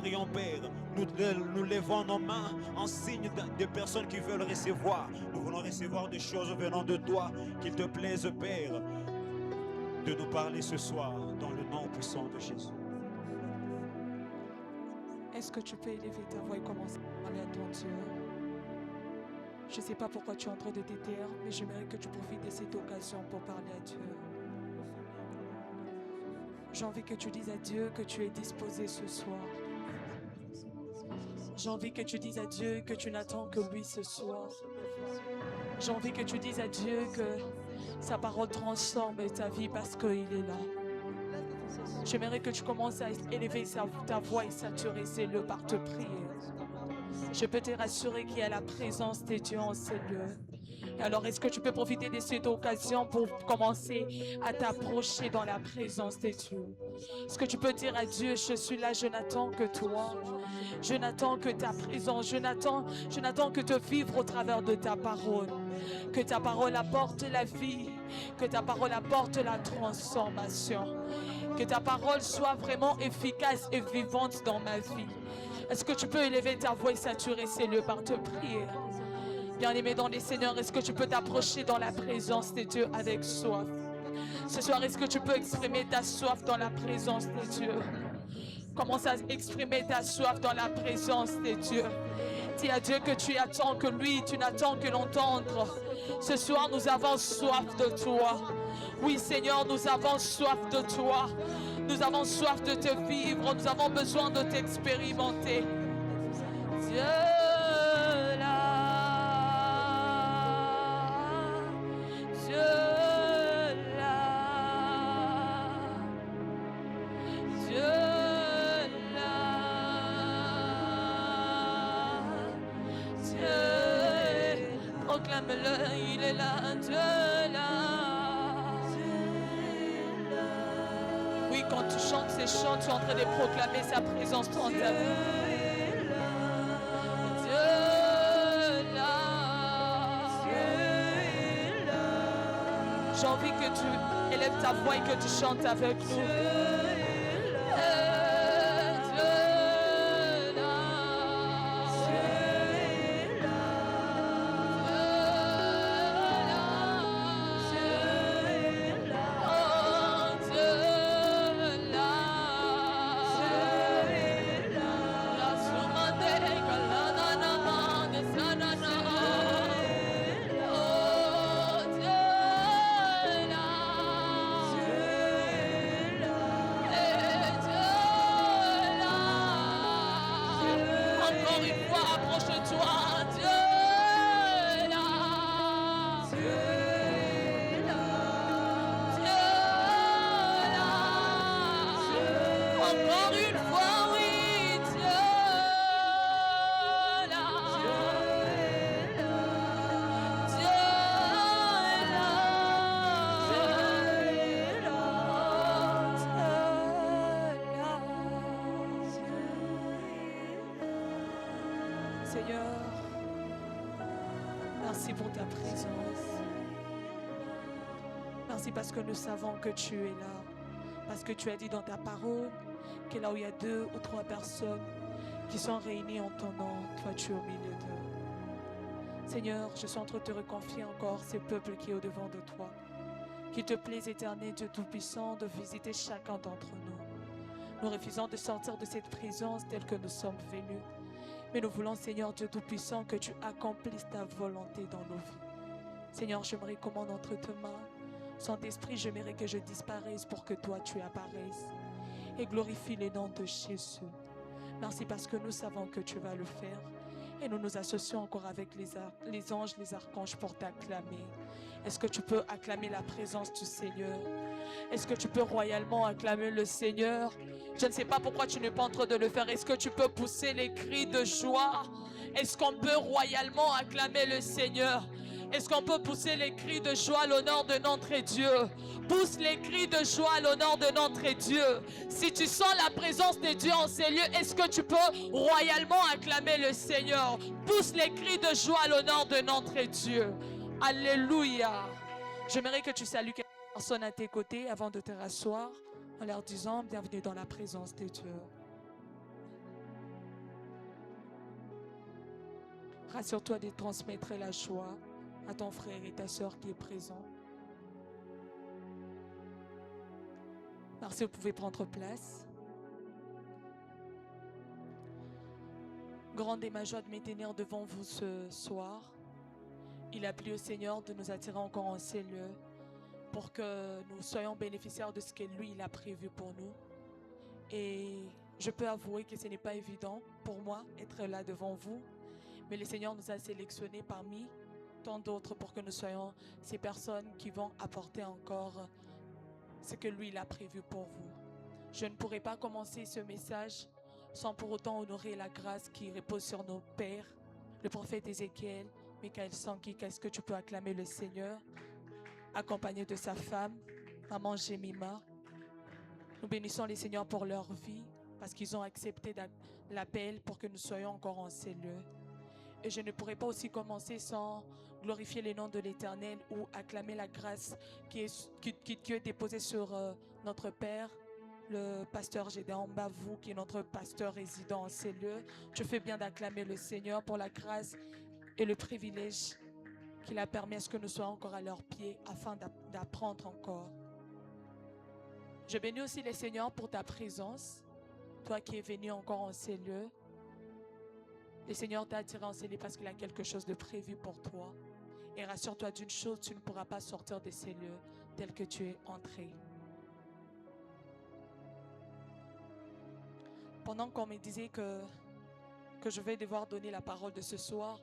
prions, Père. Nous levons nos mains en signe de personnes qui veulent recevoir. Nous voulons recevoir des choses venant de toi. Qu'il te plaise, Père, de nous parler ce soir dans le nom puissant de Jésus. Est-ce que tu peux élever ta voix et commencer à parler à ton Dieu? Je ne sais pas pourquoi tu es en train de te taire, mais j'aimerais que tu profites de cette occasion pour parler à Dieu. J'ai envie que tu dises à Dieu que tu es disposé ce soir. J'ai envie que tu dises à Dieu que tu n'attends que lui ce soir. J'ai envie que tu dises à Dieu que sa parole transforme ta vie parce qu'il est là. J'aimerais que tu commences à élever ta voix et saturer ces lieux par te prier. Je peux te rassurer qu'il y a la présence de Dieu en ces lieux. Alors, est-ce que tu peux profiter de cette occasion pour commencer à t'approcher dans la présence de Dieu? Est-ce que tu peux dire à Dieu, je suis là, je n'attends que toi. Je n'attends que ta présence. Je n'attends que te vivre au travers de ta parole. Que ta parole apporte la vie. Que ta parole apporte la transformation. Que ta parole soit vraiment efficace et vivante dans ma vie. Est-ce que tu peux élever ta voix et saturer ces lieux par te prier? Bien-aimé dans les Seigneurs, est-ce que tu peux t'approcher dans la présence de Dieu avec soif? Ce soir, est-ce que tu peux exprimer ta soif dans la présence de Dieu? Commence à exprimer ta soif dans la présence de Dieu. Dis à Dieu que tu attends que lui, tu n'attends que l'entendre. Ce soir, nous avons soif de toi. Oui, Seigneur, nous avons soif de toi. Nous avons soif de te vivre. Nous avons besoin de t'expérimenter. Dieu là. Proclame-le, il est là, Dieu là. Oui, quand tu chantes ces chants, tu es en train de proclamer sa présence dans ta vie. Dieu là. J'ai envie que tu élèves ta voix et que tu chantes avec nous. Parce que nous savons que tu es là. Parce que tu as dit dans ta parole que là où il y a 2 ou 3 personnes qui sont réunies en ton nom, toi tu es au milieu d'eux. Seigneur, je suis en train de te reconfier encore ce peuple qui est au-devant de toi. Qu'il te plaise, éternel Dieu Tout-Puissant, de visiter chacun d'entre nous. Nous refusons de sortir de cette présence telle que nous sommes venus. Mais nous voulons, Seigneur Dieu Tout-Puissant, que tu accomplisses ta volonté dans nos vies. Seigneur, je me recommande entre tes mains. Saint-Esprit, j'aimerais que je disparaisse pour que toi tu apparaisses. Et glorifie le nom de Jésus. Merci parce que nous savons que tu vas le faire. Et nous nous associons encore avec les anges, les archanges pour t'acclamer. Est-ce que tu peux acclamer la présence du Seigneur? Est-ce que tu peux royalement acclamer le Seigneur? Je ne sais pas pourquoi tu n'es pas en train de le faire. Est-ce que tu peux pousser les cris de joie? Est-ce qu'on peut royalement acclamer le Seigneur? Est-ce qu'on peut pousser les cris de joie à l'honneur de notre Dieu? Pousse les cris de joie à l'honneur de notre Dieu. Si tu sens la présence de Dieu en ces lieux, est-ce que tu peux royalement acclamer le Seigneur? Pousse les cris de joie à l'honneur de notre Dieu. Alléluia. J'aimerais que tu salues quelques personnes à tes côtés avant de te rasseoir en leur disant bienvenue dans la présence de Dieu. Rassure-toi de transmettre la joie à ton frère et ta sœur qui est présent. Merci, vous pouvez prendre place. Grande est ma joie de me tenir devant vous ce soir. Il a plu au Seigneur de nous attirer encore en ces lieux pour que nous soyons bénéficiaires de ce que lui, il a prévu pour nous. Et je peux avouer que ce n'est pas évident pour moi d'être là devant vous, mais le Seigneur nous a sélectionnés parmi tant d'autres pour que nous soyons ces personnes qui vont apporter encore ce que lui, il a prévu pour vous. Je ne pourrais pas commencer ce message sans pour autant honorer la grâce qui repose sur nos pères, le prophète Ézéchiel, Michael Sanki. Qu'est-ce que tu peux acclamer le Seigneur, accompagné de sa femme, maman Jemima. Nous bénissons les Seigneurs pour leur vie, parce qu'ils ont accepté l'appel pour que nous soyons encore en ces lieux. Et je ne pourrais pas aussi commencer sans glorifier le nom de l'Éternel ou acclamer la grâce qui est déposée sur notre Père, le pasteur Gédéon Bavou, qui est notre pasteur résident en ces lieux. Je fais bien d'acclamer le Seigneur pour la grâce et le privilège qu'il a permis à ce que nous soyons encore à leurs pieds afin d'apprendre encore. Je bénis aussi le Seigneur pour ta présence, toi qui es venu encore en ces lieux. Le Seigneur t'a attiré en ces lieux parce qu'il a quelque chose de prévu pour toi. Et rassure-toi d'une chose, tu ne pourras pas sortir de ces lieux tel que tu es entré. Pendant qu'on me disait que je vais devoir donner la parole de ce soir,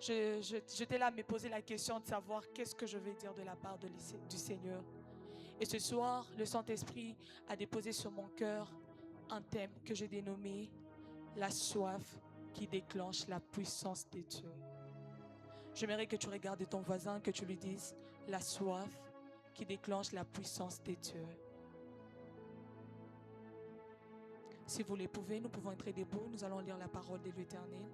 j'étais là à me poser la question de savoir qu'est-ce que je vais dire de la part du Seigneur. Et ce soir, le Saint-Esprit a déposé sur mon cœur un thème que j'ai dénommé « La soif qui déclenche la puissance de Dieu ». J'aimerais que tu regardes ton voisin, que tu lui dises « La soif qui déclenche la puissance de Dieu ». Si vous le pouvez, nous pouvons être debout. Nous allons lire la parole de l'Éternel.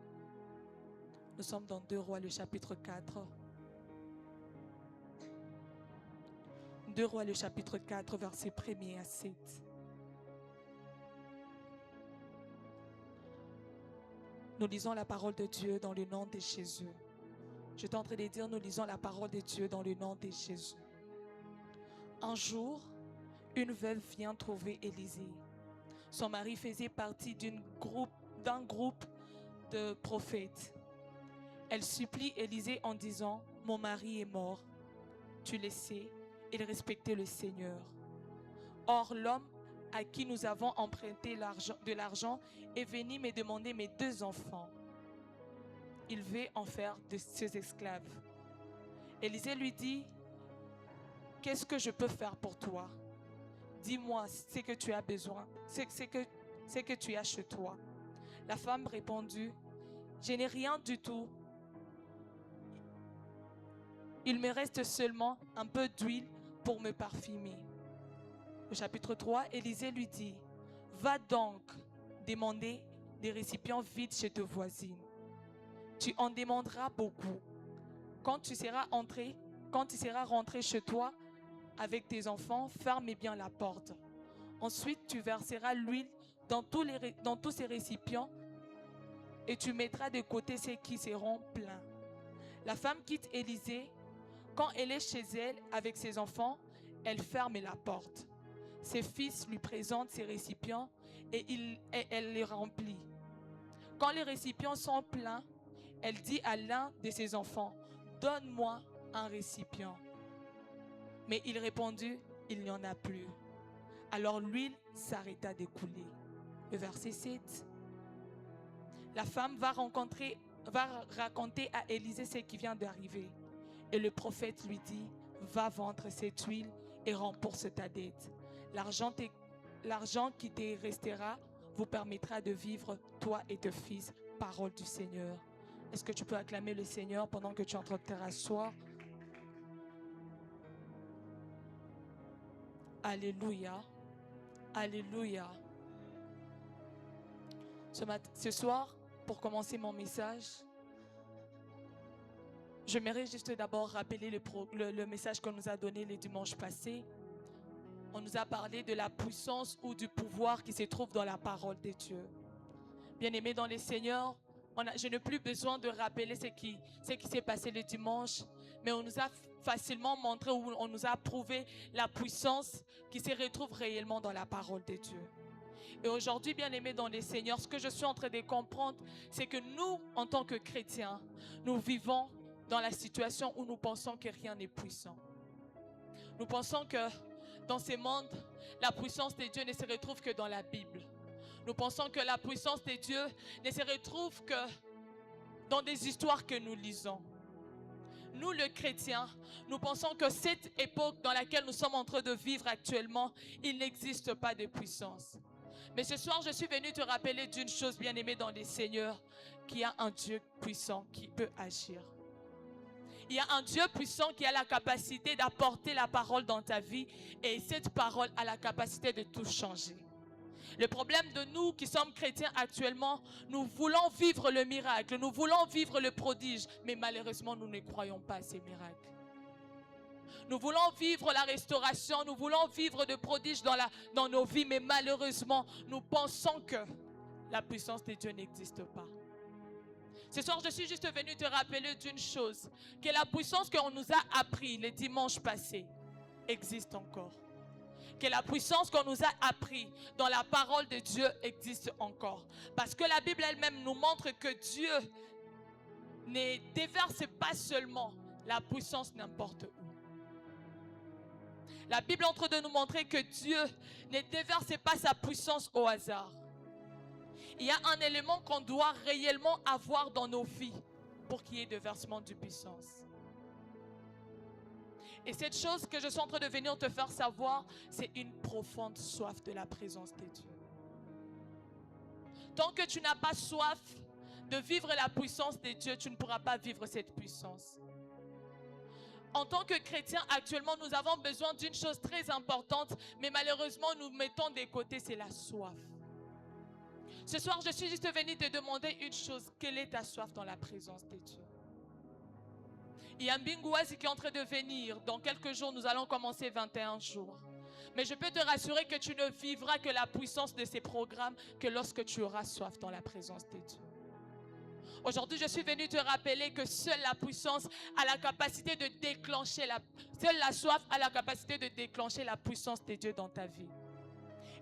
Nous sommes dans 2 Rois, le chapitre 4. 2 Rois, le chapitre 4, versets 1er à 7. Nous lisons la parole de Dieu dans le nom de Jésus. J'étais en train de dire, nous lisons la parole de Dieu dans le nom de Jésus. Un jour, une veuve vient trouver Élisée. Son mari faisait partie d'un groupe de prophètes. Elle supplie Élisée en disant, « Mon mari est mort. Tu le sais, il respectait le Seigneur. Or, l'homme à qui nous avons emprunté de l'argent est venu me demander mes 2 enfants. Il veut en faire de ses esclaves. » Élisée lui dit, « Qu'est-ce que je peux faire pour toi? Dis-moi ce que tu as besoin, ce que tu as chez toi. » La femme répondit, « Je n'ai rien du tout. Il me reste seulement un peu d'huile pour me parfumer. » Au chapitre 3, Élisée lui dit, « Va donc demander des récipients vides chez tes voisines. Tu en demanderas beaucoup. Quand tu seras rentré chez toi avec tes enfants, ferme bien la porte. Ensuite, tu verseras l'huile dans tous ces récipients et tu mettras de côté ceux qui seront pleins. » La femme quitte Élisée. Quand elle est chez elle avec ses enfants, elle ferme la porte. Ses fils lui présentent ses récipients et elle les remplit. Quand les récipients sont pleins, elle dit à l'un de ses enfants, « Donne-moi un récipient. » Mais il répondit, « Il n'y en a plus. » Alors l'huile s'arrêta de couler. Le verset 7. La femme va raconter à Élisée ce qui vient d'arriver. Et le prophète lui dit, « Va vendre cette huile et rembourse ta dette. L'argent qui te restera vous permettra de vivre, toi et tes fils. » Parole du Seigneur. Est-ce que tu peux acclamer le Seigneur pendant que tu es en train de te rasseoir? Alléluia. Alléluia. Ce soir, pour commencer mon message, j'aimerais juste d'abord rappeler le message qu'on nous a donné le dimanche passé. On nous a parlé de la puissance ou du pouvoir qui se trouve dans la parole de Dieu. Bien-aimés dans le Seigneur, Je n'ai plus besoin de rappeler ce qui s'est passé le dimanche, mais on nous a facilement montré, ou on nous a prouvé la puissance qui se retrouve réellement dans la parole de Dieu. Et aujourd'hui, bien-aimés dans les Seigneurs, ce que je suis en train de comprendre, c'est que nous, en tant que chrétiens, nous vivons dans la situation où nous pensons que rien n'est puissant. Nous pensons que dans ce monde, la puissance de Dieu ne se retrouve que dans la Bible. Nous pensons que la puissance de Dieu ne se retrouve que dans des histoires que nous lisons. Nous, les chrétiens, nous pensons que cette époque dans laquelle nous sommes en train de vivre actuellement, il n'existe pas de puissance. Mais ce soir, je suis venu te rappeler d'une chose, bien-aimée dans les Seigneurs, qu'il y a un Dieu puissant qui peut agir. Il y a un Dieu puissant qui a la capacité d'apporter la parole dans ta vie, et cette parole a la capacité de tout changer. Le problème de nous qui sommes chrétiens actuellement, nous voulons vivre le miracle, nous voulons vivre le prodige, mais malheureusement nous ne croyons pas à ces miracles. Nous voulons vivre la restauration, nous voulons vivre de prodiges dans nos vies, mais malheureusement nous pensons que la puissance de Dieu n'existe pas. Ce soir, je suis juste venu te rappeler d'une chose, que la puissance qu'on nous a appris le dimanche passé existe encore. Que la puissance qu'on nous a appris dans la parole de Dieu existe encore. Parce que la Bible elle-même nous montre que Dieu ne déverse pas seulement la puissance n'importe où. La Bible est en train de nous montrer que Dieu ne déverse pas sa puissance au hasard. Il y a un élément qu'on doit réellement avoir dans nos vies pour qu'il y ait de versement de puissance. Et cette chose que je suis en train de venir te faire savoir, c'est une profonde soif de la présence de Dieu. Tant que tu n'as pas soif de vivre la puissance de Dieu, tu ne pourras pas vivre cette puissance. En tant que chrétiens, actuellement, nous avons besoin d'une chose très importante, mais malheureusement, nous mettons de côté, c'est la soif. Ce soir, je suis juste venu te demander une chose. Quelle est ta soif dans la présence de Dieu? Il y a un Mbingouazi qui est en train de venir. Dans quelques jours, nous allons commencer 21 jours. Mais je peux te rassurer que tu ne vivras que la puissance de ces programmes que lorsque tu auras soif dans la présence de Dieu. Aujourd'hui, je suis venu te rappeler que seule la puissance a la capacité de déclencher seule la soif a la capacité de déclencher la puissance de Dieu dans ta vie.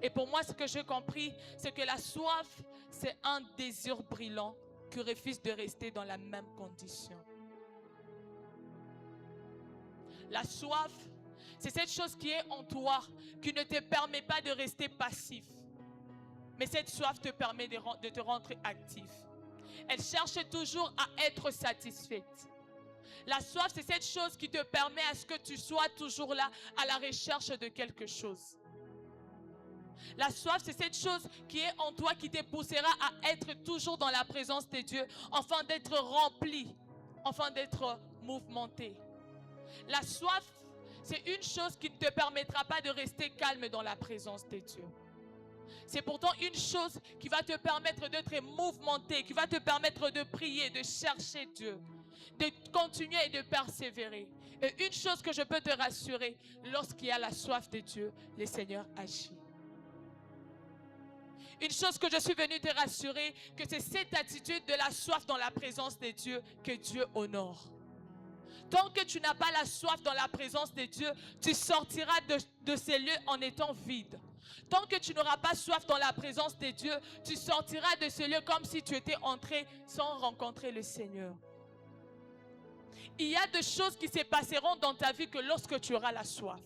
Et pour moi, ce que j'ai compris, c'est que la soif, c'est un désir brûlant qui refuse de rester dans la même condition. La soif, c'est cette chose qui est en toi, qui ne te permet pas de rester passif. Mais cette soif te permet de te rendre actif. Elle cherche toujours à être satisfaite. La soif, c'est cette chose qui te permet à ce que tu sois toujours là, à la recherche de quelque chose. La soif, c'est cette chose qui est en toi, qui te poussera à être toujours dans la présence de Dieu, afin d'être rempli, afin d'être mouvementé. La soif, c'est une chose qui ne te permettra pas de rester calme dans la présence de Dieu. C'est pourtant une chose qui va te permettre d'être mouvementé, qui va te permettre de prier, de chercher Dieu, de continuer et de persévérer. Et une chose que je peux te rassurer, lorsqu'il y a la soif de Dieu, le Seigneur agit. Une chose que je suis venu te rassurer, que c'est cette attitude de la soif dans la présence de Dieu que Dieu honore. Tant que tu n'as pas la soif dans la présence de Dieu, tu sortiras de ces lieux en étant vide. Tant que tu n'auras pas soif dans la présence de Dieu, tu sortiras de ce lieu comme si tu étais entré sans rencontrer le Seigneur. Il y a des choses qui se passeront dans ta vie que lorsque tu auras la soif.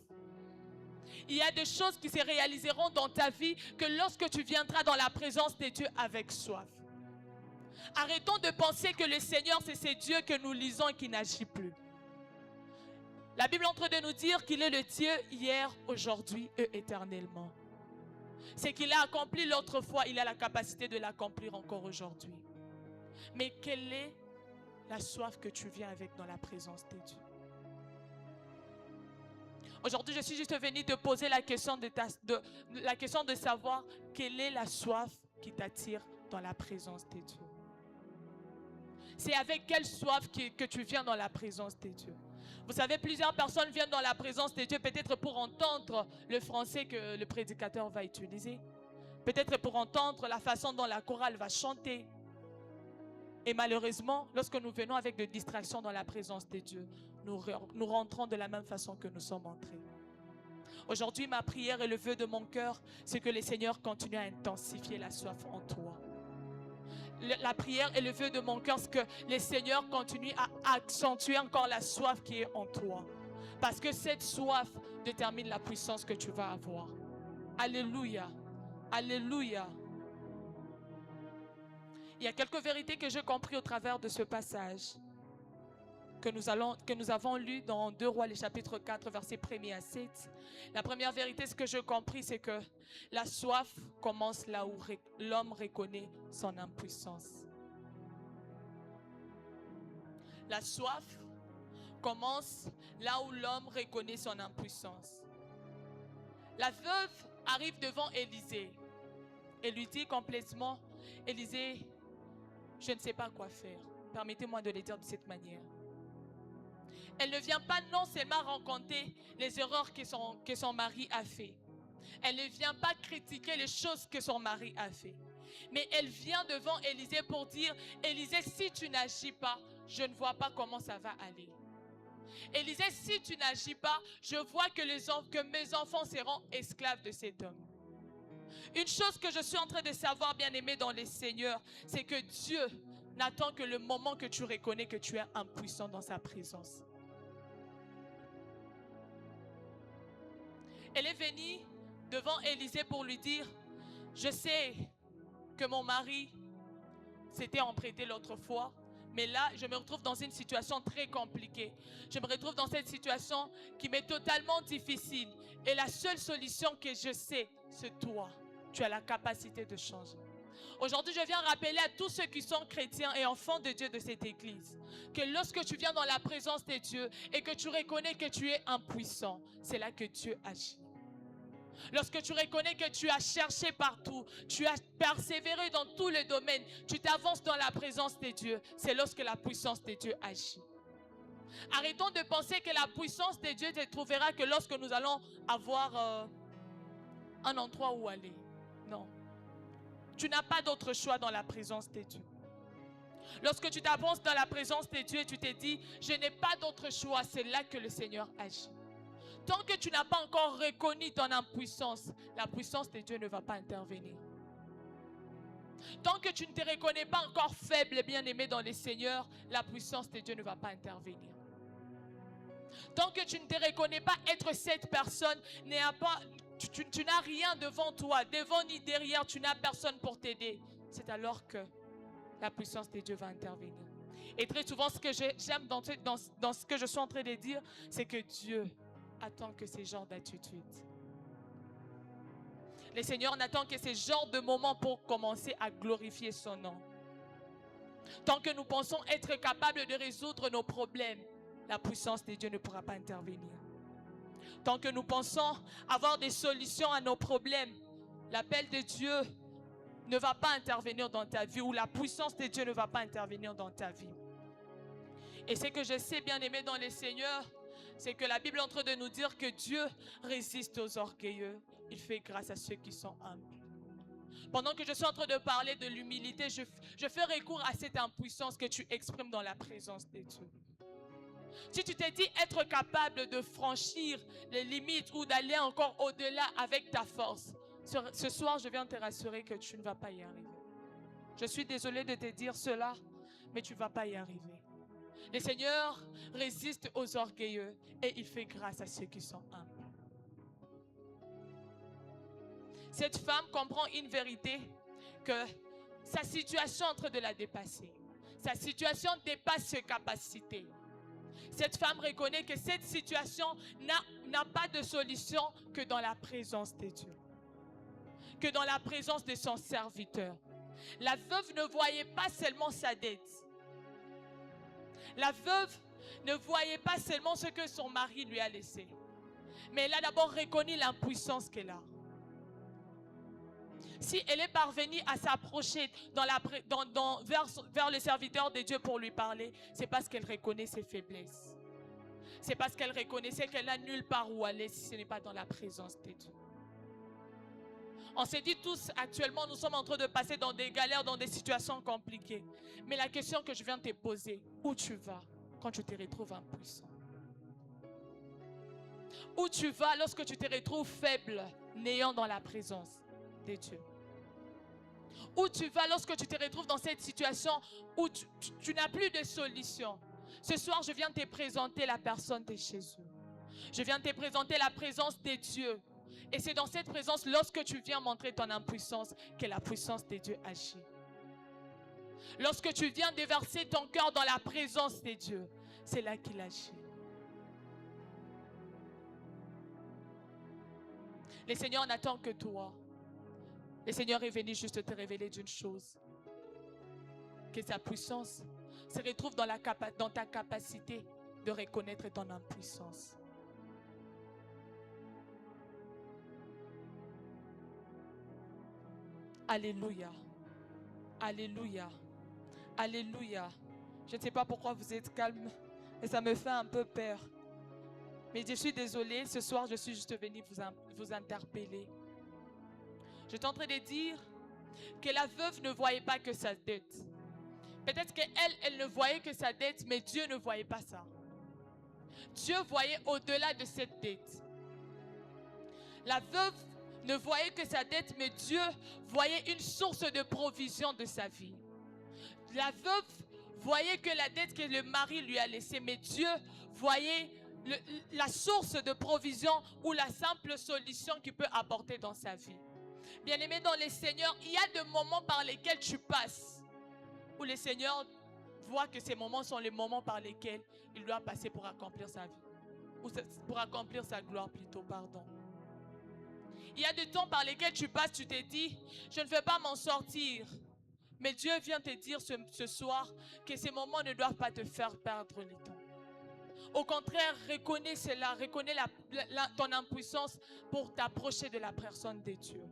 Il y a des choses qui se réaliseront dans ta vie que lorsque tu viendras dans la présence de Dieu avec soif. Arrêtons de penser que le Seigneur, c'est ce Dieu que nous lisons et qui n'agit plus. La Bible est en train de nous dire qu'il est le Dieu hier, aujourd'hui et éternellement. Ce qu'il a accompli l'autre fois, il a la capacité de l'accomplir encore aujourd'hui. Mais quelle est la soif que tu viens avec dans la présence de Dieu? Aujourd'hui, je suis juste venu te poser la question de savoir quelle est la soif qui t'attire dans la présence de Dieu. C'est avec quelle soif que tu viens dans la présence de Dieu. Vous savez, plusieurs personnes viennent dans la présence de Dieu, peut-être pour entendre le français que le prédicateur va utiliser. Peut-être pour entendre la façon dont la chorale va chanter. Et malheureusement, lorsque nous venons avec des distractions dans la présence de Dieu, nous rentrons de la même façon que nous sommes entrés. Aujourd'hui, ma prière et le vœu de mon cœur, c'est que le Seigneur continue à intensifier la soif en toi. La prière et le vœu de mon cœur, c'est que le Seigneur continue à accentuer encore la soif qui est en toi. Parce que cette soif détermine la puissance que tu vas avoir. Alléluia. Alléluia. Il y a quelques vérités que j'ai comprises au travers de ce passage que nous avons lu dans 2 Rois, le chapitre 4, versets 1er à 7. La première vérité, ce que j'ai compris, c'est que la soif commence là où l'homme reconnaît son impuissance. La soif commence là où l'homme reconnaît son impuissance. La veuve arrive devant Élisée et lui dit complètement, Élisée, je ne sais pas quoi faire. Permettez-moi de le dire de cette manière. Elle ne vient pas non seulement raconter les erreurs que son mari a fait. Elle ne vient pas critiquer les choses que son mari a fait. Mais elle vient devant Élisée pour dire, Élisée, si tu n'agis pas, je ne vois pas comment ça va aller. Élisée, si tu n'agis pas, je vois que mes enfants seront esclaves de cet homme. Une chose que je suis en train de savoir, bien-aimé dans les Seigneurs, c'est que Dieu n'attend que le moment que tu reconnais que tu es impuissant dans sa présence. Elle est venue devant Élisée pour lui dire, je sais que mon mari s'était emprunté l'autre fois, mais là, je me retrouve dans une situation très compliquée. Je me retrouve dans cette situation qui m'est totalement difficile. Et la seule solution que je sais, c'est toi. Tu as la capacité de changer. Aujourd'hui, je viens rappeler à tous ceux qui sont chrétiens et enfants de Dieu de cette église que lorsque tu viens dans la présence de Dieu et que tu reconnais que tu es impuissant, c'est là que Dieu agit. Lorsque tu reconnais que tu as cherché partout, tu as persévéré dans tous les domaines, tu t'avances dans la présence de Dieu, c'est lorsque la puissance de Dieu agit. Arrêtons de penser que la puissance de Dieu ne trouvera que lorsque nous allons avoir un endroit où aller. Non. Tu n'as pas d'autre choix dans la présence de Dieu. Lorsque tu t'avances dans la présence de Dieu, tu te dis, je n'ai pas d'autre choix, c'est là que le Seigneur agit. Tant que tu n'as pas encore reconnu ton impuissance, la puissance de Dieu ne va pas intervenir. Tant que tu ne te reconnais pas encore faible et bien-aimé dans les Seigneurs, la puissance de Dieu ne va pas intervenir. Tant que tu ne te reconnais pas être cette personne, tu n'as rien devant toi, devant ni derrière, tu n'as personne pour t'aider. C'est alors que la puissance de Dieu va intervenir. Et très souvent, ce que j'aime dans ce que je suis en train de dire, c'est que Dieu attend que ces genres d'attitudes. Le Seigneur n'attend que ces genres de moments pour commencer à glorifier son nom. Tant que nous pensons être capables de résoudre nos problèmes, la puissance de Dieu ne pourra pas intervenir. Tant que nous pensons avoir des solutions à nos problèmes, l'appel de Dieu ne va pas intervenir dans ta vie ou la puissance de Dieu ne va pas intervenir dans ta vie. Et ce que je sais, bien aimé dans les Seigneurs, c'est que la Bible est en train de nous dire que Dieu résiste aux orgueilleux. Il fait grâce à ceux qui sont humbles. Pendant que je suis en train de parler de l'humilité, je fais recours à cette impuissance que tu exprimes dans la présence de Dieu. Si tu t'es dit être capable de franchir les limites ou d'aller encore au-delà avec ta force, ce soir, je viens te rassurer que tu ne vas pas y arriver. Je suis désolée de te dire cela, mais tu ne vas pas y arriver. Le Seigneur résiste aux orgueilleux et il fait grâce à ceux qui sont humbles. Cette femme comprend une vérité, que sa situation est en train de la dépasser. Sa situation dépasse ses capacités. Cette femme reconnaît que cette situation n'a pas de solution que dans la présence de Dieu, que dans la présence de son serviteur. La veuve ne voyait pas seulement sa dette. La veuve ne voyait pas seulement ce que son mari lui a laissé, mais elle a d'abord reconnu l'impuissance qu'elle a. Si elle est parvenue à s'approcher vers le serviteur de Dieu pour lui parler, c'est parce qu'elle reconnaît ses faiblesses. C'est parce qu'elle reconnaissait qu'elle n'a nulle part où aller si ce n'est pas dans la présence de Dieu. On s'est dit tous, actuellement, nous sommes en train de passer dans des galères, dans des situations compliquées. Mais la question que je viens de te poser, où tu vas quand tu te retrouves impuissant? Où tu vas lorsque tu te retrouves faible, n'ayant dans la présence de Dieu? Où tu vas lorsque tu te retrouves dans cette situation où tu n'as plus de solution? Ce soir, je viens te présenter la personne de Jésus. Je viens te présenter la présence de Dieu. Et c'est dans cette présence, lorsque tu viens montrer ton impuissance, que la puissance de Dieu agit. Lorsque tu viens déverser ton cœur dans la présence de Dieu, c'est là qu'il agit. Le Seigneur n'attend que toi. Le Seigneur est venu juste te révéler d'une chose. Que sa puissance se retrouve dans ta capacité de reconnaître ton impuissance. Alléluia. Alléluia. Alléluia. Je ne sais pas pourquoi vous êtes calme, mais ça me fait un peu peur. Mais je suis désolée, ce soir, je suis juste venue vous interpeller. Je suis en train de dire que la veuve ne voyait pas que sa dette. Peut-être qu'elle ne voyait que sa dette, mais Dieu ne voyait pas ça. Dieu voyait au-delà de cette dette. La veuve ne voyait que sa dette, mais Dieu voyait une source de provision de sa vie. La veuve voyait que la dette que le mari lui a laissée, mais Dieu voyait la source de provision ou la simple solution qu'il peut apporter dans sa vie. Bien-aimé dans le Seigneur, il y a des moments par lesquels tu passes, où le Seigneur voit que ces moments sont les moments par lesquels il doit passer pour accomplir sa vie. Ou pour accomplir sa gloire plutôt, pardon. Il y a des temps par lesquels tu passes, tu te dis, je ne vais pas m'en sortir. Mais Dieu vient te dire ce soir que ces moments ne doivent pas te faire perdre le temps. Au contraire, reconnais cela, reconnais ton impuissance pour t'approcher de la personne de Dieu.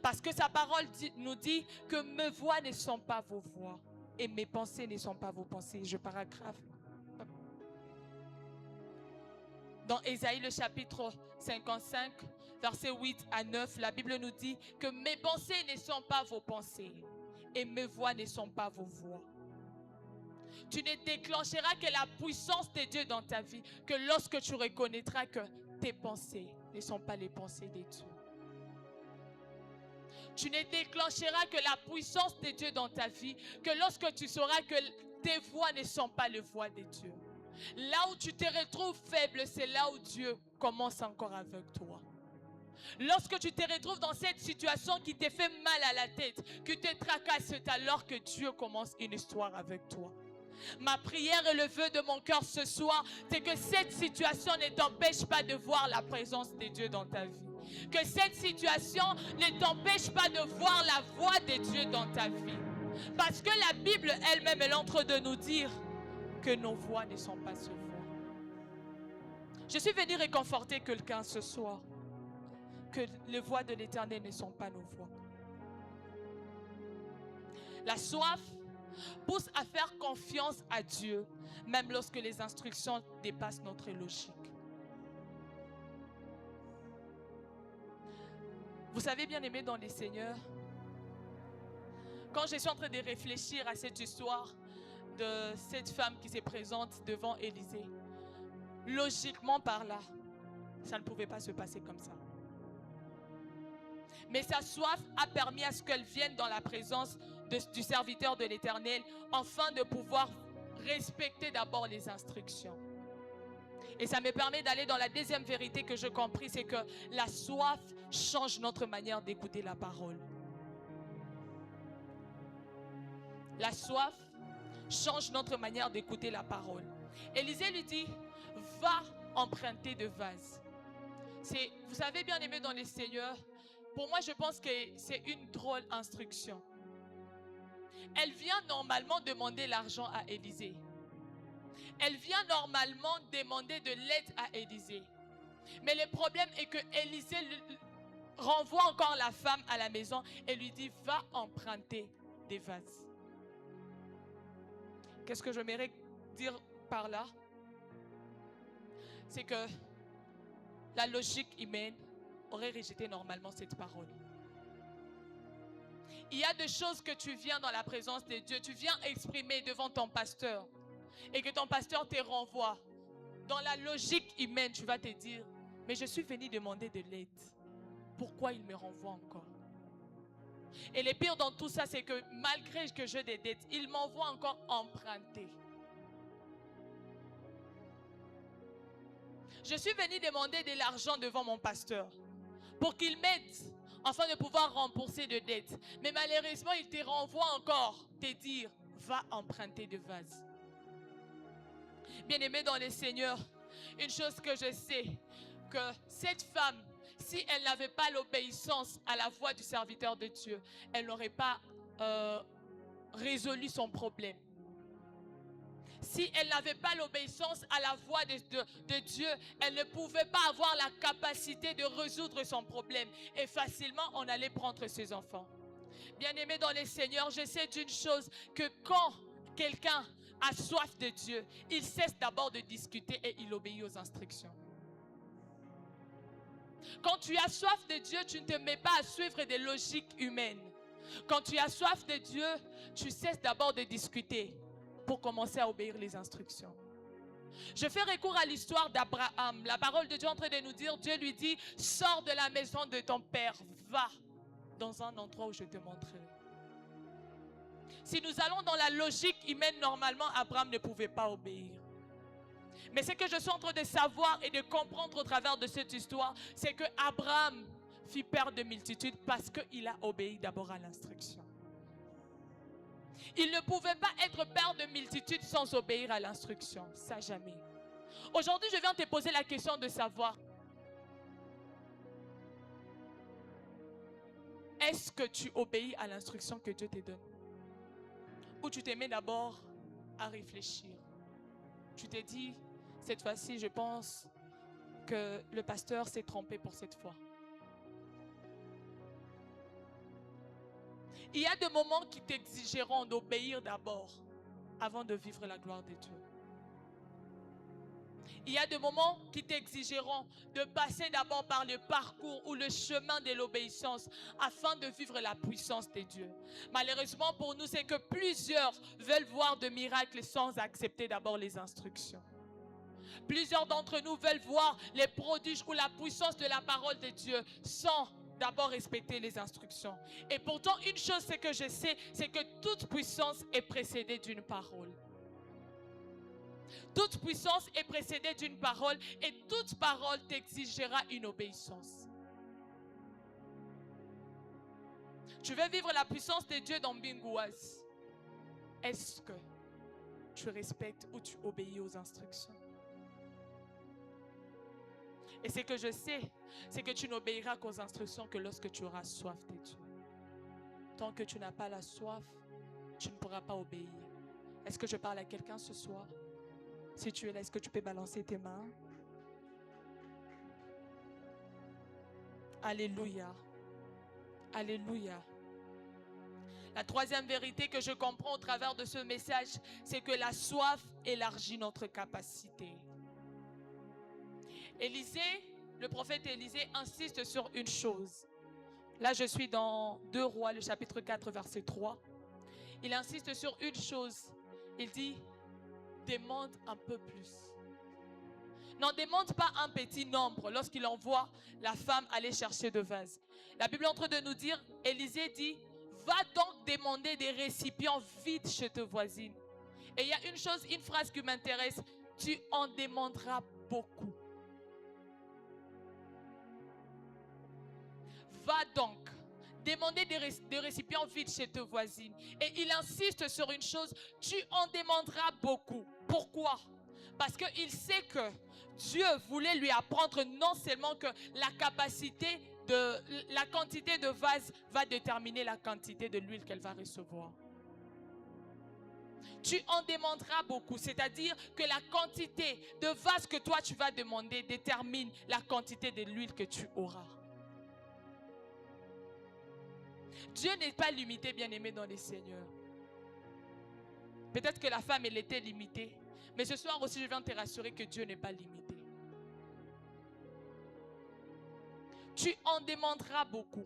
Parce que sa parole nous dit que mes voix ne sont pas vos voix et mes pensées ne sont pas vos pensées. Je paragraphe. Dans Ésaïe le chapitre 55, versets 8 à 9, la Bible nous dit que mes pensées ne sont pas vos pensées et mes voix ne sont pas vos voix. Tu ne déclencheras que la puissance de Dieu dans ta vie que lorsque tu reconnaîtras que tes pensées ne sont pas les pensées de Dieu. Tu ne déclencheras que la puissance de Dieu dans ta vie que lorsque tu sauras que tes voix ne sont pas les voix de Dieu. Là où tu te retrouves faible, c'est là où Dieu commence encore avec toi. Lorsque tu te retrouves dans cette situation qui te fait mal à la tête, qui te tracasse, c'est alors que Dieu commence une histoire avec toi. Ma prière et le vœu de mon cœur ce soir, c'est que cette situation ne t'empêche pas de voir la présence de Dieu dans ta vie. Que cette situation ne t'empêche pas de voir la voix de Dieu dans ta vie. Parce que la Bible elle-même, elle est en train de nous dire que nos voix ne sont pas ses voix. Je suis venu réconforter quelqu'un ce soir. Que les voix de l'Éternel ne sont pas nos voix. La soif pousse à faire confiance à Dieu, même lorsque les instructions dépassent notre logique. Vous savez, bien aimé dans les Seigneurs, quand je suis en train de réfléchir à cette histoire de cette femme qui se présente devant Élisée, logiquement par là, ça ne pouvait pas se passer comme ça. Mais sa soif a permis à ce qu'elle vienne dans la présence du serviteur de l'Éternel afin de pouvoir respecter d'abord les instructions. Et ça me permet d'aller dans la deuxième vérité que je compris, c'est que la soif change notre manière d'écouter la parole. La soif change notre manière d'écouter la parole. Élisée lui dit, va emprunter de vases. Vous savez, bien aimé dans les Seigneurs, pour moi, je pense que c'est une drôle instruction. Elle vient normalement demander l'argent à Élisée. Elle vient normalement demander de l'aide à Élisée. Mais le problème est que Élisée renvoie encore la femme à la maison et lui dit, va emprunter des vases. Qu'est-ce que j'aimerais dire par là? C'est que la logique humaine aurait rejeté normalement cette parole. Il y a des choses que tu viens dans la présence de Dieu, tu viens exprimer devant ton pasteur et que ton pasteur te renvoie. Dans la logique humaine, tu vas te dire, mais je suis venu demander de l'aide. Pourquoi il me renvoie encore? Et le pire dans tout ça, c'est que malgré que j'ai des dettes, il m'envoie encore emprunter. Je suis venu demander de l'argent devant mon pasteur pour qu'il m'aide afin de pouvoir rembourser de dettes. Mais malheureusement, il te renvoie encore te dire, va emprunter de vase. Bien-aimé dans le Seigneur, une chose que je sais, que cette femme, si elle n'avait pas l'obéissance à la voix du serviteur de Dieu, elle n'aurait pas résolu son problème. Si elle n'avait pas l'obéissance à la voix de Dieu, elle ne pouvait pas avoir la capacité de résoudre son problème. Et facilement, on allait prendre ses enfants. Bien-aimé dans le Seigneur, je sais d'une chose, que quand quelqu'un a soif de Dieu, il cesse d'abord de discuter et il obéit aux instructions. Quand tu as soif de Dieu, tu ne te mets pas à suivre des logiques humaines. Quand tu as soif de Dieu, tu cesses d'abord de discuter pour commencer à obéir les instructions. Je fais recours à l'histoire d'Abraham. La parole de Dieu est en train de nous dire, Dieu lui dit, sors de la maison de ton père, va dans un endroit où je te montrerai. Si nous allons dans la logique humaine, normalement, Abraham ne pouvait pas obéir. Mais ce que je suis en train de savoir et de comprendre au travers de cette histoire, c'est que Abraham fit père de multitudes parce qu'il a obéi d'abord à l'instruction. Il ne pouvait pas être père de multitudes sans obéir à l'instruction. Ça, jamais. Aujourd'hui, je viens te poser la question de savoir, est-ce que tu obéis à l'instruction que Dieu te donne? Ou tu te mets d'abord à réfléchir? Tu te dis, cette fois-ci, je pense que le pasteur s'est trompé pour cette fois. Il y a des moments qui t'exigeront d'obéir d'abord avant de vivre la gloire de Dieu. Il y a des moments qui t'exigeront de passer d'abord par le parcours ou le chemin de l'obéissance afin de vivre la puissance de Dieu. Malheureusement pour nous, c'est que plusieurs veulent voir de miracles sans accepter d'abord les instructions. Plusieurs d'entre nous veulent voir les prodiges ou la puissance de la parole de Dieu sans d'abord respecter les instructions. Et pourtant, une chose c'est que je sais, c'est que toute puissance est précédée d'une parole. Toute puissance est précédée d'une parole et toute parole t'exigera une obéissance. Tu veux vivre la puissance de Dieu dans Bingouaz. Est-ce que tu respectes ou tu obéis aux instructions? Et ce que je sais, c'est que tu n'obéiras qu'aux instructions que lorsque tu auras soif de Dieu. Tant que tu n'as pas la soif, tu ne pourras pas obéir. Est-ce que je parle à quelqu'un ce soir? Si tu es là, est-ce que tu peux balancer tes mains? Alléluia. Alléluia. La troisième vérité que je comprends au travers de ce message, c'est que la soif élargit notre capacité. Élisée, le prophète Élisée insiste sur une chose. Là, je suis dans 2 Rois, le chapitre 4, verset 3. Il insiste sur une chose. Il dit, demande un peu plus. N'en demande pas un petit nombre lorsqu'il envoie la femme aller chercher de vase. La Bible est en train de nous dire, Élisée dit, va donc demander des récipients vides chez tes voisines. Et il y a une chose, une phrase qui m'intéresse, tu en demanderas beaucoup. Va donc demander des récipients vides chez tes voisines. Et il insiste sur une chose, tu en demanderas beaucoup. Pourquoi? Parce qu'il sait que Dieu voulait lui apprendre non seulement que la capacité la quantité de vases va déterminer la quantité de l'huile qu'elle va recevoir. Tu en demanderas beaucoup, c'est-à-dire que la quantité de vases que toi tu vas demander détermine la quantité de l'huile que tu auras. Dieu n'est pas limité, bien-aimé dans les seigneurs. Peut-être que la femme, elle était limitée. Mais ce soir aussi, je viens te rassurer que Dieu n'est pas limité. Tu en demanderas beaucoup.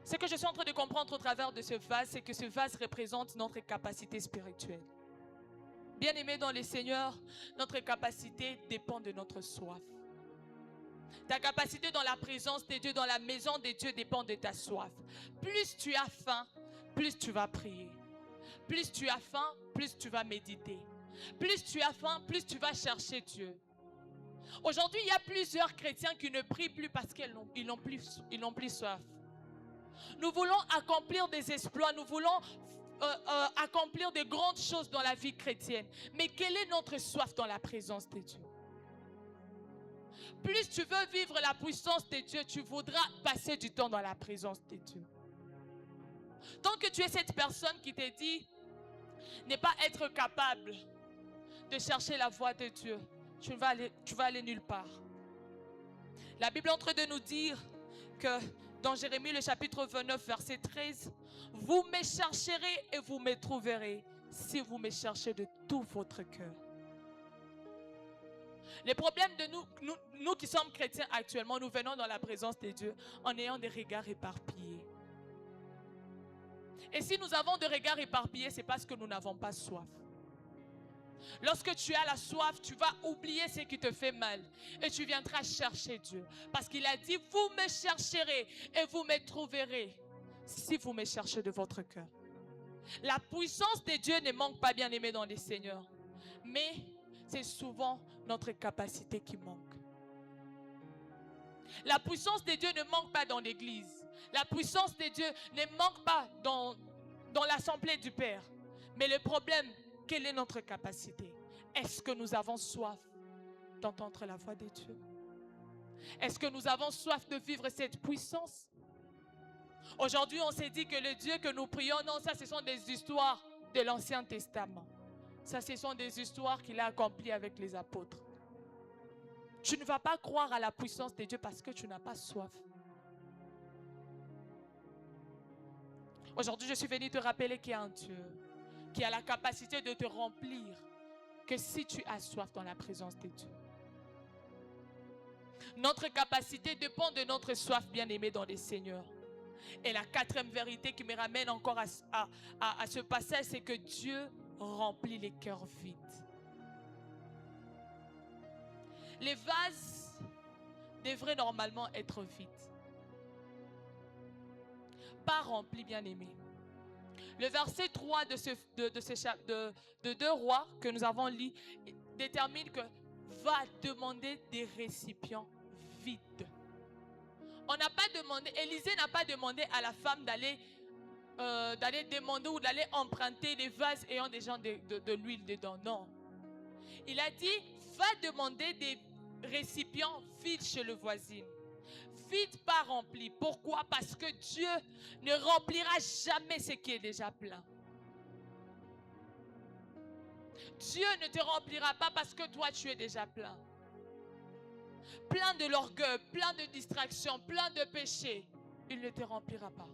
Ce que je suis en train de comprendre au travers de ce vase, c'est que ce vase représente notre capacité spirituelle. Bien-aimés dans le Seigneur, notre capacité dépend de notre soif. Ta capacité dans la présence de Dieu, dans la maison de Dieu, dépend de ta soif. Plus tu as faim, plus tu vas prier. Plus tu as faim, plus tu vas méditer. Plus tu as faim, plus tu vas chercher Dieu. Aujourd'hui, il y a plusieurs chrétiens qui ne prient plus parce qu'ils n'ont plus soif. Nous voulons accomplir des exploits, nous voulons accomplir de grandes choses dans la vie chrétienne. Mais quelle est notre soif dans la présence de Dieu? Plus tu veux vivre la puissance de Dieu, tu voudras passer du temps dans la présence de Dieu. Tant que tu es cette personne qui te dit ne pas être capable de chercher la voix de Dieu, tu vas aller nulle part. La Bible est en train de nous dire que dans Jérémie le chapitre 29 verset 13, vous me chercherez et vous me trouverez si vous me cherchez de tout votre cœur. Le problème de nous qui sommes chrétiens actuellement, nous venons dans la présence de Dieu en ayant des regards éparpillés. Et si nous avons des regards éparpillés, c'est parce que nous n'avons pas soif. Lorsque tu as la soif, tu vas oublier ce qui te fait mal et tu viendras chercher Dieu. Parce qu'il a dit, vous me chercherez et vous me trouverez si vous me cherchez de votre cœur. La puissance de Dieu ne manque pas, bien aimé dans les seigneurs. Mais c'est souvent notre capacité qui manque. La puissance de Dieu ne manque pas dans l'église. La puissance de Dieu ne manque pas dans l'assemblée du Père. Mais le problème, quelle est notre capacité? Est-ce que nous avons soif d'entendre la voix de Dieu? Est-ce que nous avons soif de vivre cette puissance? Aujourd'hui, on s'est dit que le Dieu que nous prions, non, ça ce sont des histoires de l'Ancien Testament. Ça, ce sont des histoires qu'il a accomplies avec les apôtres. Tu ne vas pas croire à la puissance de Dieu parce que tu n'as pas soif. Aujourd'hui, je suis venu te rappeler qu'il y a un Dieu qui a la capacité de te remplir que si tu as soif dans la présence de Dieu. Notre capacité dépend de notre soif, bien-aimé dans les seigneurs. Et la quatrième vérité qui me ramène encore à ce passage, c'est que Dieu remplit les cœurs vides. Les vases devraient normalement être vides. Pas remplis, bien-aimés. Le verset 3 de 2 Rois que nous avons lu détermine que va demander des récipients vides. On n'a pas demandé, Élisée n'a pas demandé à la femme d'aller demander ou d'aller emprunter des vases ayant déjà de l'huile dedans. Non. Il a dit, va demander des récipients vides chez le voisin. Vide, pas rempli. Pourquoi? Parce que Dieu ne remplira jamais ce qui est déjà plein. Dieu ne te remplira pas parce que toi tu es déjà plein. Plein de l'orgueil, plein de distractions, plein de péchés. Il ne te remplira pas.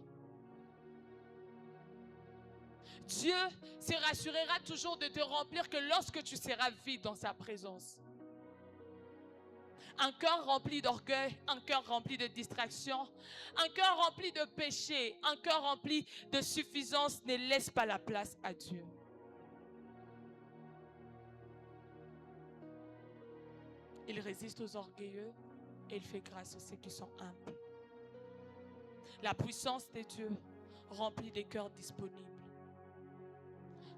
Dieu se rassurera toujours de te remplir que lorsque tu seras vide dans sa présence. Un cœur rempli d'orgueil, un cœur rempli de distraction, un cœur rempli de péché, un cœur rempli de suffisance ne laisse pas la place à Dieu. Il résiste aux orgueilleux et il fait grâce à ceux qui sont humbles. La puissance de Dieu remplit des cœurs disponibles.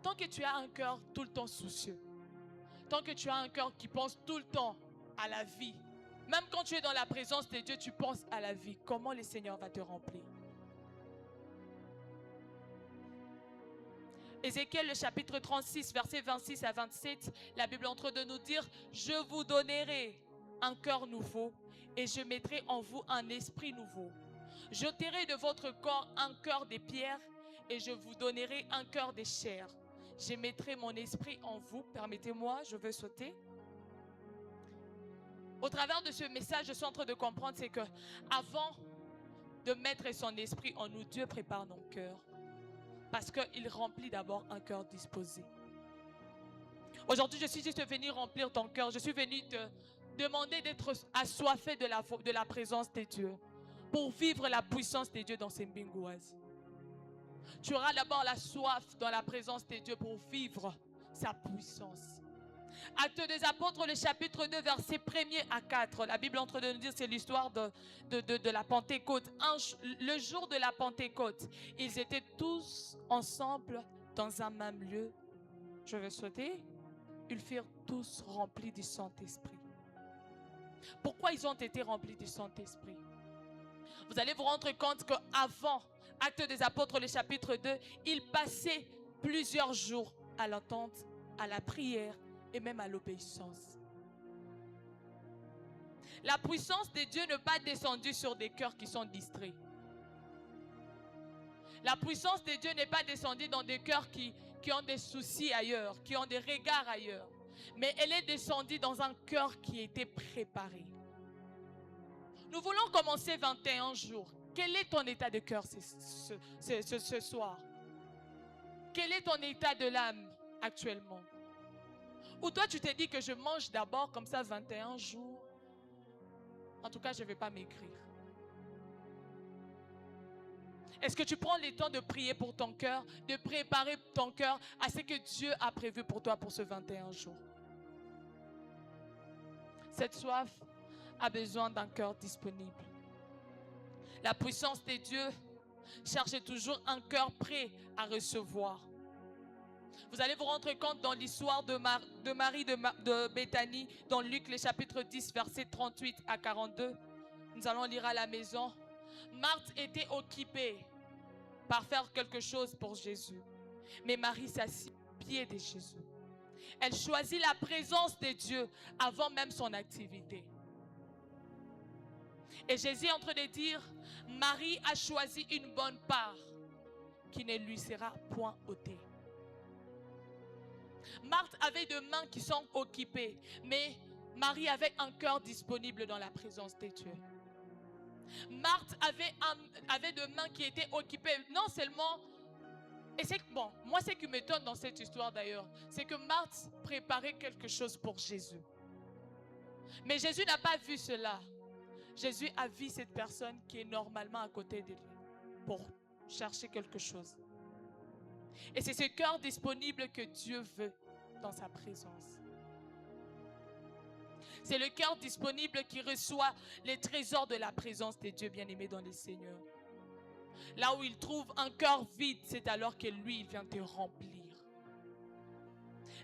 Tant que tu as un cœur tout le temps soucieux, tant que tu as un cœur qui pense tout le temps à la vie, même quand tu es dans la présence de Dieu, tu penses à la vie. Comment le Seigneur va te remplir? Ézéchiel, le chapitre 36, versets 26 à 27, la Bible est en train de nous dire, je vous donnerai un cœur nouveau et je mettrai en vous un esprit nouveau. J'ôterai de votre corps un cœur de pierre et je vous donnerai un cœur de chair. Je mettrai mon esprit en vous. Permettez-moi, je veux sauter. Au travers de ce message, je suis en train de comprendre, c'est que avant de mettre son esprit en nous, Dieu prépare nos cœurs. Parce qu'il remplit d'abord un cœur disposé. Aujourd'hui, je suis juste venu remplir ton cœur. Je suis venu te demander d'être assoiffé de la présence de Dieu. pour vivre la puissance de Dieu dans ces mbingouaises. Tu auras d'abord la soif dans la présence de Dieu pour vivre sa puissance. Actes des Apôtres, le chapitre 2, versets 1er à 4. La Bible est en train de nous dire, c'est l'histoire de la Pentecôte. Le jour de la Pentecôte, ils étaient tous ensemble dans un même lieu. Je vais sauter. Ils furent tous remplis du Saint-Esprit. Pourquoi ils ont été remplis du Saint-Esprit? Vous allez vous rendre compte qu'avant Actes des Apôtres, le chapitre 2, ils passaient plusieurs jours à l'attente, à la prière et même à l'obéissance. La puissance de Dieu n'est pas descendue sur des cœurs qui sont distraits. La puissance de Dieu n'est pas descendue dans des cœurs qui ont des soucis ailleurs, qui ont des regards ailleurs. Mais elle est descendue dans un cœur qui était préparé. Nous voulons commencer 21 jours. Quel est ton état de cœur ce soir? Quel est ton état de l'âme actuellement? Ou toi tu t'es dit que je mange d'abord comme ça 21 jours? En tout cas, je ne vais pas m'écrire. Est-ce que tu prends le temps de prier pour ton cœur, de préparer ton cœur à ce que Dieu a prévu pour toi pour ce 21 jours? Cette soif a besoin d'un cœur disponible. La puissance de Dieu cherche toujours un cœur prêt à recevoir. Vous allez vous rendre compte dans l'histoire de Marie de Béthanie, dans Luc, le chapitre 10, versets 38 à 42. Nous allons lire à la maison. Marthe était occupée par faire quelque chose pour Jésus. Mais Marie s'assit aux pieds de Jésus. Elle choisit la présence de Dieu avant même son activité. Et Jésus est en train de dire, Marie a choisi une bonne part qui ne lui sera point ôtée. Marthe avait deux mains qui sont occupées, mais Marie avait un cœur disponible dans la présence de Dieu. Marthe avait deux mains qui étaient occupées, non seulement, et c'est bon, moi ce qui m'étonne dans cette histoire d'ailleurs, c'est que Marthe préparait quelque chose pour Jésus. Mais Jésus n'a pas vu cela. Jésus a vu cette personne qui est normalement à côté de lui pour chercher quelque chose. Et c'est ce cœur disponible que Dieu veut dans sa présence. C'est le cœur disponible qui reçoit les trésors de la présence de Dieu bien-aimé dans le Seigneur. Là où il trouve un cœur vide, c'est alors que lui, il vient te remplir.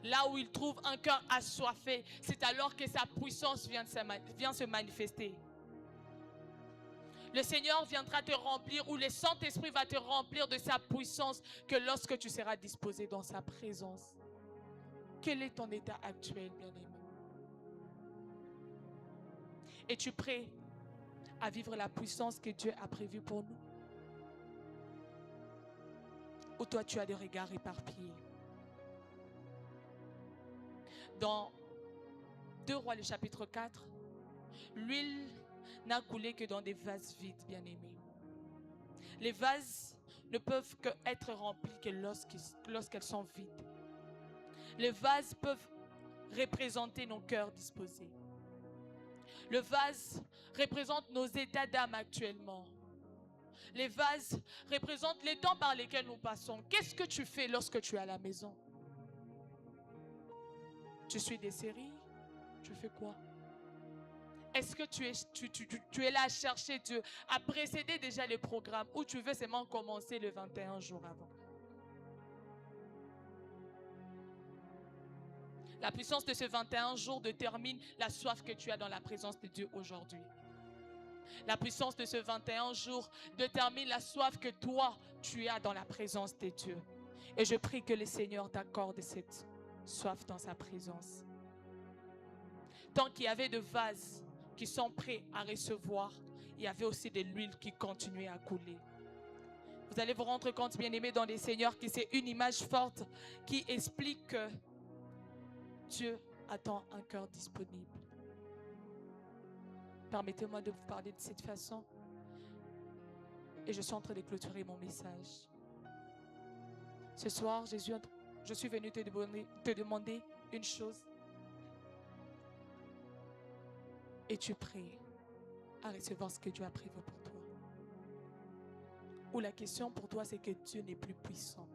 Là où il trouve un cœur assoiffé, c'est alors que sa puissance vient se manifester. Le Seigneur viendra te remplir, ou le Saint-Esprit va te remplir de sa puissance que lorsque tu seras disposé dans sa présence. Quel est ton état actuel, bien-aimé? Es-tu prêt à vivre la puissance que Dieu a prévue pour nous? Ou toi, tu as des regards éparpillés? Dans 2 Rois, le chapitre 4, l'huile n'a coulé que dans des vases vides, bien-aimés. Les vases ne peuvent être remplis que lorsqu'elles sont vides. Les vases peuvent représenter nos cœurs disposés. Le vase représente nos états d'âme actuellement. Les vases représentent les temps par lesquels nous passons. Qu'est-ce que tu fais lorsque tu es à la maison? Tu suis des séries? Tu fais quoi? Est-ce que tu es là à chercher Dieu, à précéder déjà les programmes, ou tu veux seulement commencer le 21 jours avant? La puissance de ce 21 jours détermine la soif que tu as dans la présence de Dieu aujourd'hui. La puissance de ce 21 jours détermine la soif que toi, tu as dans la présence de Dieu. Et je prie que le Seigneur t'accorde cette soif dans sa présence. Tant qu'il y avait de vases qui sont prêts à recevoir, il y avait aussi de l'huile qui continuait à couler. Vous allez vous rendre compte, bien-aimés dans les Seigneurs, que c'est une image forte qui explique que Dieu attend un cœur disponible. Permettez-moi de vous parler de cette façon. Et je suis en train de clôturer mon message. Ce soir, Jésus, je suis venu te demander une chose. Es-tu prêt à recevoir ce que Dieu a prévu pour toi? Ou la question pour toi, c'est que Dieu n'est plus puissant.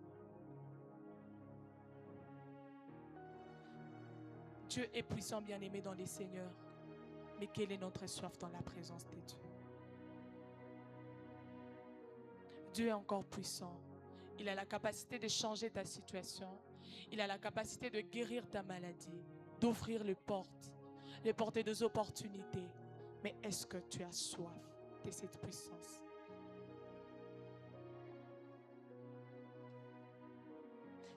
Dieu est puissant, bien-aimé dans les seigneurs. Mais quelle est notre soif dans la présence de Dieu? Dieu est encore puissant. Il a la capacité de changer ta situation. Il a la capacité de guérir ta maladie, d'ouvrir les portes des opportunités. Mais est-ce que tu as soif de cette puissance?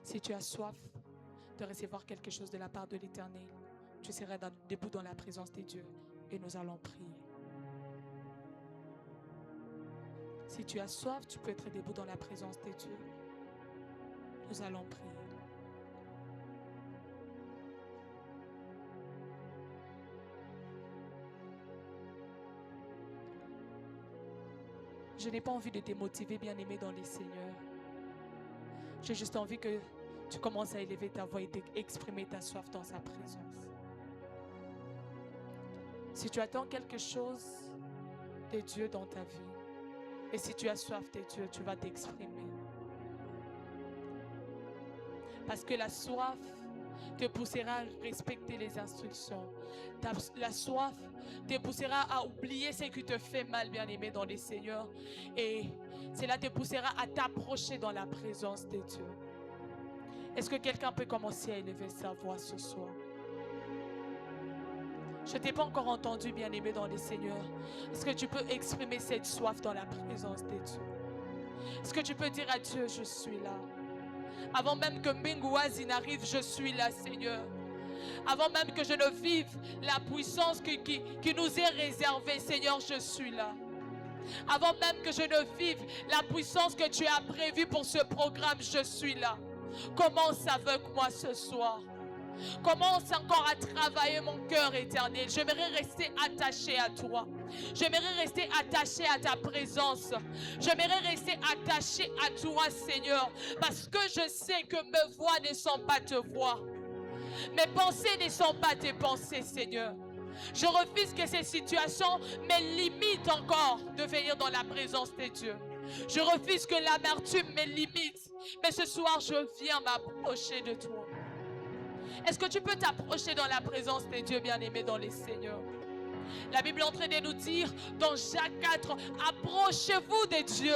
Si tu as soif de recevoir quelque chose de la part de l'Éternel, tu seras debout dans la présence de Dieu et nous allons prier. Si tu as soif, tu peux être debout dans la présence de Dieu. Nous allons prier. Je n'ai pas envie de te motiver, bien-aimé dans les seigneurs. J'ai juste envie que tu commences à élever ta voix et d'exprimer ta soif dans sa présence. Si tu attends quelque chose de Dieu dans ta vie, et si tu as soif de Dieu, tu vas t'exprimer. Parce que la soif te poussera à respecter les instructions. La soif te poussera à oublier ce qui te fait mal, bien-aimé dans les seigneurs. Et cela te poussera à t'approcher dans la présence de Dieu. Est-ce que quelqu'un peut commencer à élever sa voix ce soir? Je ne t'ai pas encore entendu, bien-aimé dans les seigneurs. Est-ce que tu peux exprimer cette soif dans la présence de Dieu? Est-ce que tu peux dire à Dieu, je suis là? Avant même que Mbingouazi n'arrive, je suis là, Seigneur. Avant même que je ne vive la puissance qui nous est réservée, Seigneur, je suis là. Avant même que je ne vive la puissance que tu as prévue pour ce programme, je suis là. Commence avec moi ce soir. Commence encore à travailler mon cœur éternel. J'aimerais rester attaché à toi. J'aimerais rester attaché à ta présence. J'aimerais rester attaché à toi, Seigneur. Parce que je sais que mes voix ne sont pas tes voix. Mes pensées ne sont pas tes pensées, Seigneur. Je refuse que ces situations me limitent encore de venir dans la présence de Dieu. Je refuse que l'amertume me limite. Mais ce soir, je viens m'approcher de toi. Est-ce que tu peux t'approcher dans la présence de Dieu, bien-aimé dans les seigneurs? La Bible est en train de nous dire dans Jacques 4, approchez-vous de Dieu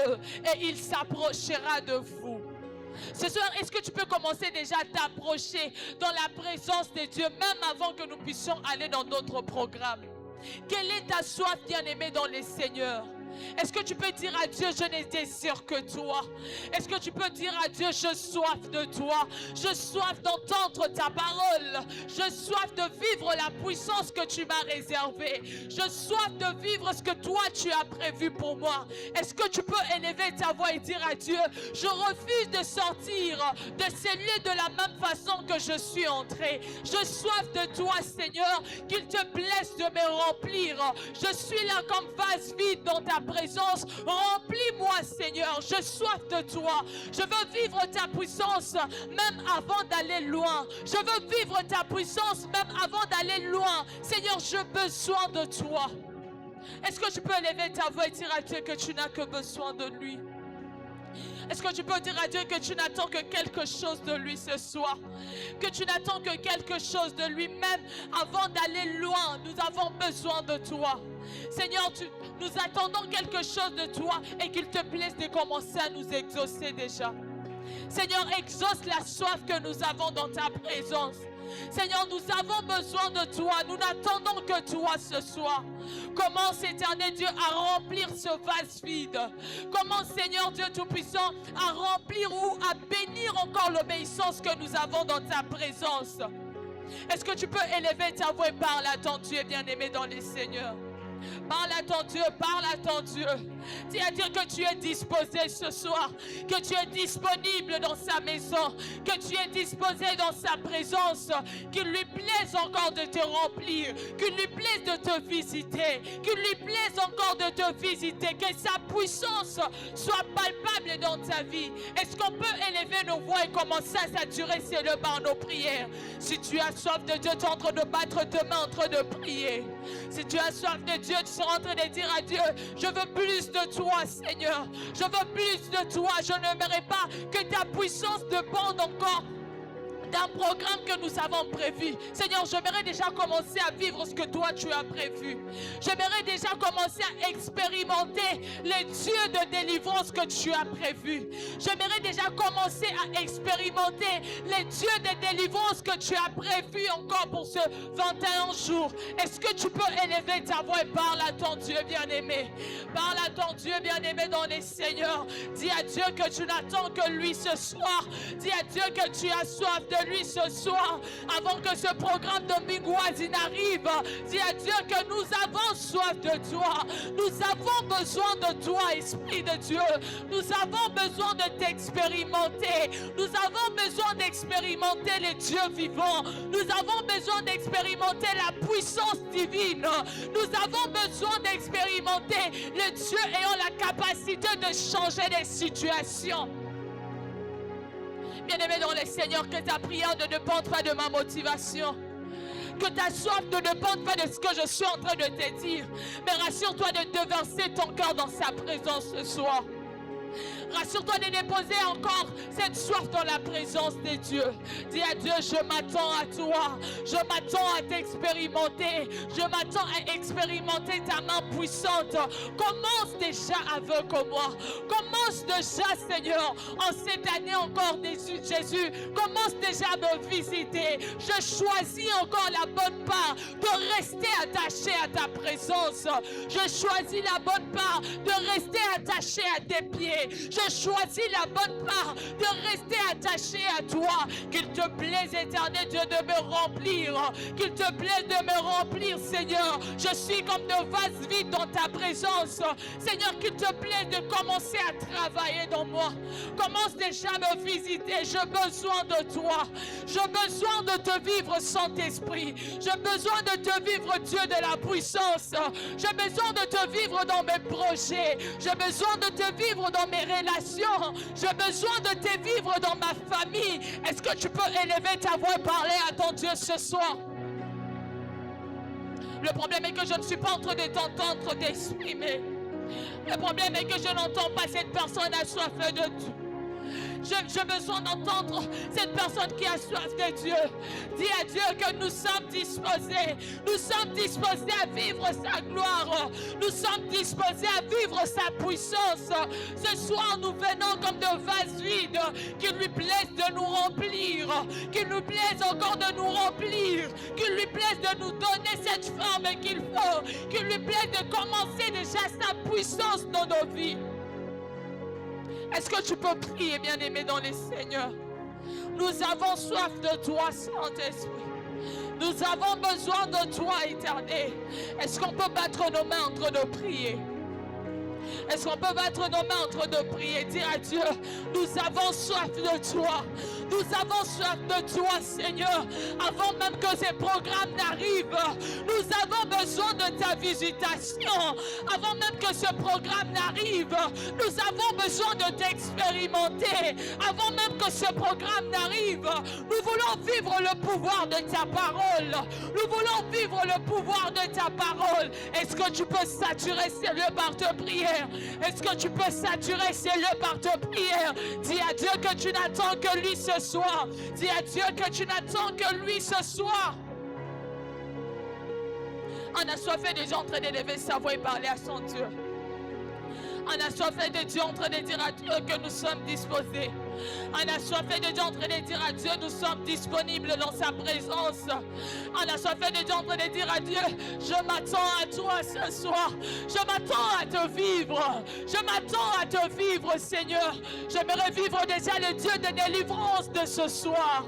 et il s'approchera de vous. Ce soir, est-ce que tu peux commencer déjà à t'approcher dans la présence de Dieu, même avant que nous puissions aller dans notre programme? Quelle est ta soif, bien-aimé dans les seigneurs? Est-ce que tu peux dire à Dieu, je ne désire que toi? Est-ce que tu peux dire à Dieu, je soif de toi? Je soif d'entendre ta parole. Je soif de vivre la puissance que tu m'as réservée. Je soif de vivre ce que toi tu as prévu pour moi. Est-ce que tu peux élever ta voix et dire à Dieu, je refuse de sortir de ces lieux de la même façon que je suis entré. Je soif de toi, Seigneur, qu'il te plaise de me remplir. Je suis là comme vase vide dans ta présence. Remplis-moi, Seigneur. Je soif de toi. Je veux vivre ta puissance même avant d'aller loin. Je veux vivre ta puissance même avant d'aller loin. Seigneur, j'ai besoin de toi. Est-ce que tu peux élever ta voix et dire à Dieu que tu n'as que besoin de lui? Est-ce que tu peux dire à Dieu que tu n'attends que quelque chose de lui ce soir? Que tu n'attends que quelque chose de lui, même avant d'aller loin. Nous avons besoin de toi. Seigneur, nous attendons quelque chose de toi et qu'il te plaise de commencer à nous exaucer déjà. Seigneur, exauce la soif que nous avons dans ta présence. Seigneur, nous avons besoin de toi. Nous n'attendons que toi ce soir. Commence, éternel Dieu, à remplir ce vase vide. Commence, Seigneur Dieu Tout-Puissant, à remplir ou à bénir encore l'obéissance que nous avons dans ta présence. Est-ce que tu peux élever ta voix et parler à ton Dieu bien-aimé dans les seigneurs? Parle à ton Dieu, parle à ton Dieu. Dis à dire que tu es disposé ce soir, que tu es disponible dans sa maison, que tu es disposé dans sa présence, qu'il lui plaise encore de te remplir, qu'il lui plaise de te visiter, qu'il lui plaise encore de te visiter, que sa puissance soit palpable dans ta vie. Est-ce qu'on peut élever nos voix et commencer à saturer ces lieux par nos prières? Si tu as soif de Dieu, tu es en train de battre tes mains en train de prier. Si tu as soif de Dieu, tu seras en train de dire à Dieu, je veux plus de toi, Seigneur. Je veux plus de toi. Je n'aimerais pas que ta puissance dépende encore d'un programme que nous avons prévu. Seigneur, j'aimerais déjà commencer à vivre ce que toi tu as prévu. J'aimerais déjà commencer à expérimenter les dieux de délivrance que tu as prévus. J'aimerais déjà commencer à expérimenter les dieux de délivrance que tu as prévus encore pour ce 21 jours. Est-ce que tu peux élever ta voix et parle à ton Dieu bien-aimé? Parle à ton Dieu bien-aimé dans les seigneurs. Dis à Dieu que tu n'attends que lui ce soir. Dis à Dieu que tu as soif de lui ce soir, avant que ce programme de Mbingouazi n'arrive. Dis à Dieu que nous avons soif de toi. Nous avons besoin de toi, Esprit de Dieu. Nous avons besoin de t'expérimenter. Nous avons besoin d'expérimenter les dieux vivants. Nous avons besoin d'expérimenter la puissance divine. Nous avons besoin d'expérimenter les dieux ayant la capacité de changer les situations. Bien-aimé dans les seigneurs, que ta prière ne dépende pas de ma motivation. Que ta soif ne dépende pas de ce que je suis en train de te dire. Mais rassure-toi de déverser ton cœur dans sa présence ce soir. Rassure-toi de déposer encore cette soif dans la présence des dieux. Dis à Dieu, je m'attends à toi. Je m'attends à t'expérimenter. Je m'attends à expérimenter ta main puissante. Commence déjà avec moi. Commence déjà, Seigneur, en cette année encore, Jésus. Commence déjà à me visiter. Je choisis encore la bonne part de rester attaché à ta présence. Je choisis la bonne part de rester attaché à tes pieds. Je choisis la bonne part de rester attaché à toi. Qu'il te plaise, éternel Dieu, de me remplir. Qu'il te plaise de me remplir, Seigneur. Je suis comme de vase vide dans ta présence. Seigneur, qu'il te plaise de commencer à travailler dans moi. Commence déjà à me visiter. J'ai besoin de toi. J'ai besoin de te vivre, Saint-Esprit. J'ai besoin de te vivre, Dieu de la puissance. J'ai besoin de te vivre dans mes projets. J'ai besoin de te vivre dans mes relations. J'ai besoin de te vivre dans ma famille. Est-ce que tu peux élever ta voix et parler à ton Dieu ce soir? Le problème est que je ne suis pas en train de t'entendre t'exprimer. Le problème est que je n'entends pas cette personne assoiffée de Dieu. J'ai besoin d'entendre cette personne qui a soif de Dieu. Dis à Dieu que nous sommes disposés. Nous sommes disposés à vivre sa gloire. Nous sommes disposés à vivre sa puissance. Ce soir, nous venons comme de vases vides. Qu'il lui plaise de nous remplir. Qu'il lui plaise encore de nous remplir. Qu'il lui plaise de nous donner cette forme qu'il faut. Qu'il lui plaise de commencer déjà sa puissance dans nos vies. Est-ce que tu peux prier, bien-aimé, dans les seigneurs? Nous avons soif de toi, Saint-Esprit. Nous avons besoin de toi, éternel. Est-ce qu'on peut battre nos mains en train de prier? Est-ce qu'on peut battre nos mains en train de prier? Dire à Dieu, nous avons soif de toi. Nous avons soif de toi, Seigneur. Avant même que ces programmes n'arrivent, nous avons besoin de ta visitation. Avant même que ce programme n'arrive, nous avons besoin de t'expérimenter. Avant même que ce programme n'arrive, nous voulons vivre le pouvoir de ta parole. Nous voulons vivre le pouvoir de ta parole. Est-ce que tu peux saturer ces lieux par ta prière? Est-ce que tu peux saturer ces lieux par ta prière? Dis à Dieu que tu n'attends que lui ce soir. Dis à Dieu que tu n'attends que lui ce soir. On a soifé de Dieu en train d'élever sa voix et parler à son Dieu. On a soifé de Dieu en train de dire à Dieu que nous sommes disposés. On a soifé de Dieu en train de dire à Dieu nous sommes disponibles dans sa présence. On a soifé de Dieu en train de dire à Dieu, je m'attends à toi ce soir. Je m'attends à te vivre. Je m'attends à te vivre, Seigneur. J'aimerais vivre déjà le Dieu de délivrance de ce soir.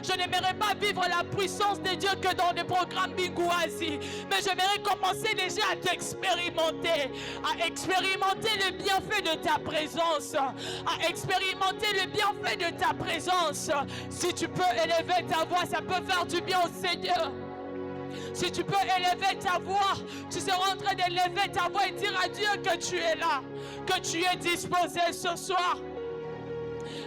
Je n'aimerais pas vivre la puissance de Dieu que dans les programmes Mbingouazi. Mais j'aimerais commencer déjà à t'expérimenter. À expérimenter le bienfait de ta présence. À expérimenter le bienfait de ta présence. Si tu peux élever ta voix, ça peut faire du bien au Seigneur. Si tu peux élever ta voix, tu seras en train d'élever ta voix et dire à Dieu que tu es là. Que tu es disposé ce soir.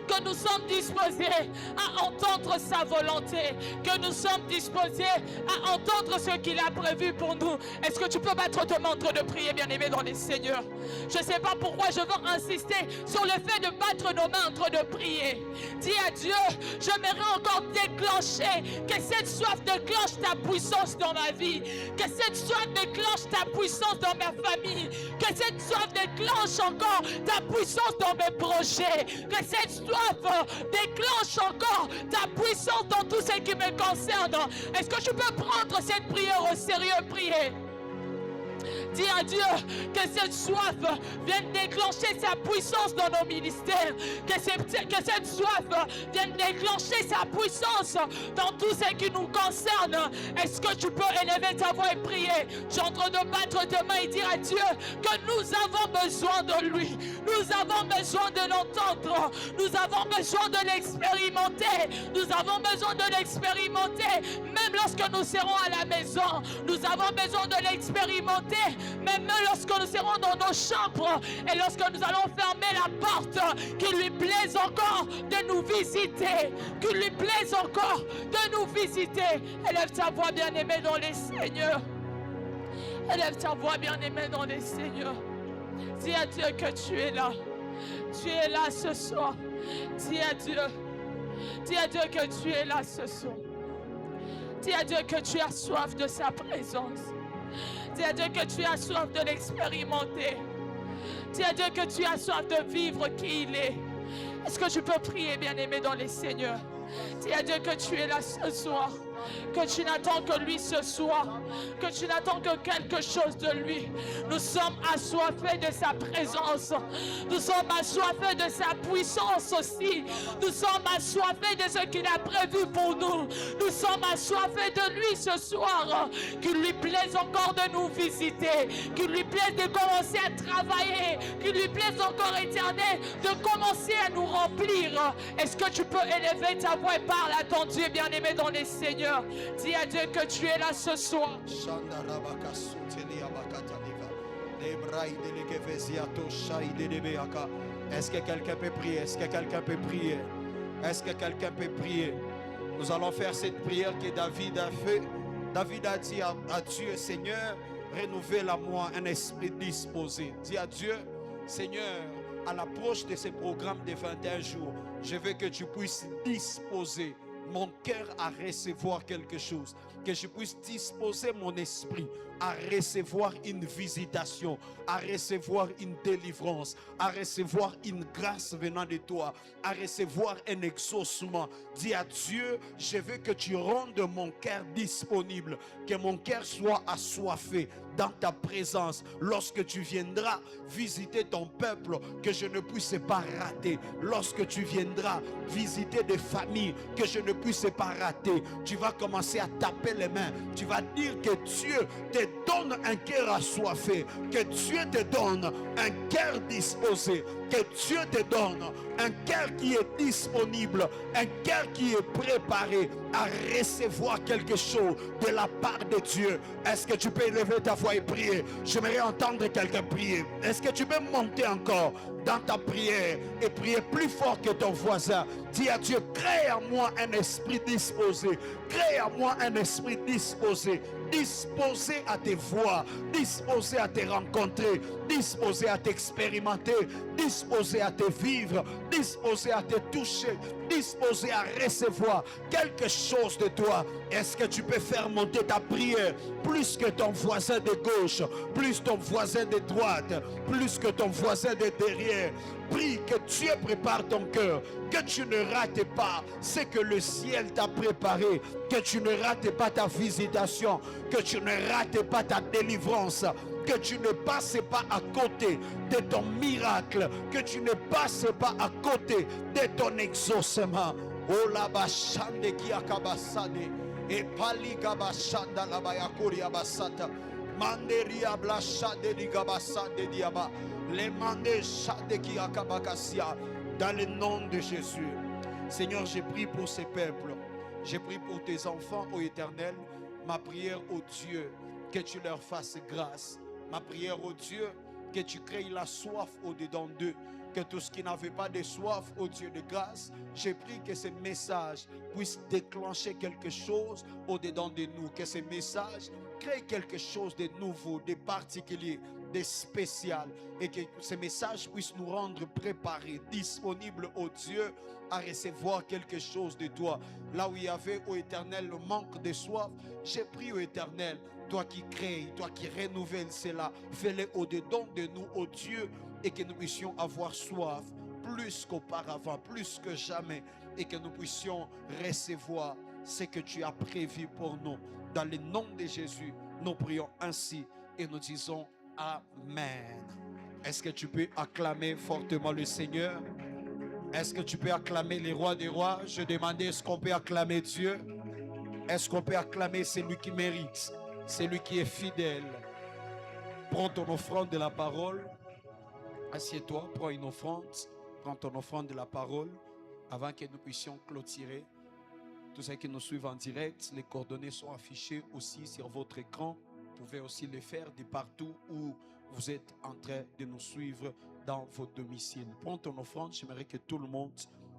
que nous sommes disposés à entendre sa volonté, que nous sommes disposés à entendre ce qu'il a prévu pour nous. Est-ce que tu peux battre tes mains en train de prier, bien-aimé dans les seigneurs? Je ne sais pas pourquoi je veux insister sur le fait de battre nos mains en train de prier. Dis à Dieu, j'aimerais encore déclencher, que cette soif déclenche ta puissance dans ma vie, que cette soif déclenche ta puissance dans ma famille, que cette soif déclenche encore ta puissance dans mes projets, que cette soif déclenche encore ta puissance dans tout ce qui me concerne. Est-ce que tu peux prendre cette prière au sérieux? Prier. Dis à Dieu que cette soif vienne déclencher sa puissance dans nos ministères, que cette soif vienne déclencher sa puissance dans tout ce qui nous concerne. Est-ce que tu peux élever ta voix et prier? Tu es en train de battre tes mains et dire à Dieu que nous avons besoin de lui, nous avons besoin de l'entendre, nous avons besoin de l'expérimenter, nous avons besoin de l'expérimenter même lorsque nous serons à la maison, nous avons besoin de l'expérimenter même lorsque nous serons dans nos chambres et lorsque nous allons fermer la porte. Qu'il lui plaise encore de nous visiter, qu'il lui plaise encore de nous visiter. Élève ta voix, bien-aimée dans les seigneurs. Élève ta voix, bien-aimée dans les seigneurs. Dis à Dieu que tu es là. Tu es là ce soir. Dis à Dieu. Dis à Dieu que tu es là ce soir. Dis à Dieu que tu as soif de sa présence. Dis à Dieu que tu as soif de l'expérimenter. Dis à Dieu que tu as soif de vivre qui il est. Est-ce que tu peux prier, bien-aimé dans les seigneurs? Dis à Dieu que tu es là ce soir, que tu n'attends que lui ce soir, que tu n'attends que quelque chose de lui. Nous sommes assoiffés de sa présence, nous sommes assoiffés de sa puissance aussi, nous sommes assoiffés de ce qu'il a prévu pour nous, nous sommes assoiffés de lui ce soir. Qu'il lui plaise encore de nous visiter, qu'il lui plaise de commencer à travailler, qu'il lui plaise encore, Éternel, de commencer à nous remplir. Est-ce que tu peux élever ta voix et parler à ton Dieu bien-aimé dans les seigneurs? Dis à Dieu que tu es là ce soir. Est-ce que quelqu'un peut prier? Est-ce que quelqu'un peut prier? Est-ce que quelqu'un peut prier? Nous allons faire cette prière que David a fait. David a dit à Dieu, Seigneur, renouvelle-moi un esprit disposé. Dis à Dieu, Seigneur, à l'approche de ce programme de 21 jours, je veux que tu puisses disposer mon cœur à recevoir quelque chose, que je puisse disposer mon esprit à recevoir une visitation, à recevoir une délivrance, à recevoir une grâce venant de toi, à recevoir un exaucement. Dis à Dieu, je veux que tu rendes mon cœur disponible, que mon cœur soit assoiffé dans ta présence lorsque tu viendras visiter ton peuple, que je ne puisse pas rater. Lorsque tu viendras visiter des familles, que je ne puisse pas rater. Tu vas commencer à taper les mains, tu vas dire que Dieu te donne un cœur assoiffé, que Dieu te donne un cœur disposé, que Dieu te donne un cœur qui est disponible, un cœur qui est préparé à recevoir quelque chose de la part de Dieu. Est-ce que tu peux élever ta voix et prier? J'aimerais entendre quelqu'un prier. Est-ce que tu peux monter encore dans ta prière et prier plus fort que ton voisin? Dis à Dieu, crée en moi un esprit disposé, crée en moi un esprit disposé, disposé à te voir, disposé à te rencontrer, disposé à t'expérimenter, disposé à te vivre, disposé à te toucher, disposé à recevoir quelque chose de toi. Est-ce que tu peux faire monter ta prière plus que ton voisin de gauche, plus ton voisin de droite, plus que ton voisin de derrière? Prie que Dieu prépare ton cœur, que tu ne rates pas ce que le ciel t'a préparé, que tu ne rates pas ta visitation, que tu ne rates pas ta délivrance, que tu ne passes pas à côté de ton miracle, que tu ne passes pas à côté de ton exaucement. Oh la bachande qui akabasade et pali gabashanda la bayakuri abasata manderia blashade di gabasade diaba les mandé shade qui akabakasia dans le nom de Jésus. Seigneur, j'ai prié pour ces peuples, j'ai prié pour tes enfants, ô Éternel. Ma prière, ô Dieu, que tu leur fasses grâce. Ma prière, ô Dieu, que tu crées la soif au-dedans d'eux. que tout ce qui n'avait pas de soif, ô Dieu de grâce, j'ai prié que ce message puisse déclencher quelque chose au-dedans de nous, que ce message crée quelque chose de nouveau, de particulier, de spécial, et que ce message puisse nous rendre préparés, disponibles, ô Dieu, à recevoir quelque chose de toi. Là où il y avait, ô Éternel, le manque de soif, j'ai prié, ô Éternel, toi qui crées, toi qui renouvelles cela, fais-le au-dedans de nous, ô Dieu, et que nous puissions avoir soif plus qu'auparavant, plus que jamais, et que nous puissions recevoir ce que tu as prévu pour nous. Dans le nom de Jésus, nous prions ainsi et nous disons Amen. Est-ce que tu peux acclamer fortement le Seigneur? Est-ce que tu peux acclamer les rois des rois? Je demandais, est-ce qu'on peut acclamer Dieu? Est-ce qu'on peut acclamer celui qui mérite, celui qui est fidèle? Prends ton offrande de la parole. Assieds-toi, prends une offrande. Prends ton offrande de la parole avant que nous puissions clôturer. Tous ceux qui nous suivent en direct, les coordonnées sont affichées aussi sur votre écran. Vous pouvez aussi le faire de partout où vous êtes en train de nous suivre dans votre domicile. Prends ton offrande, j'aimerais que tout le monde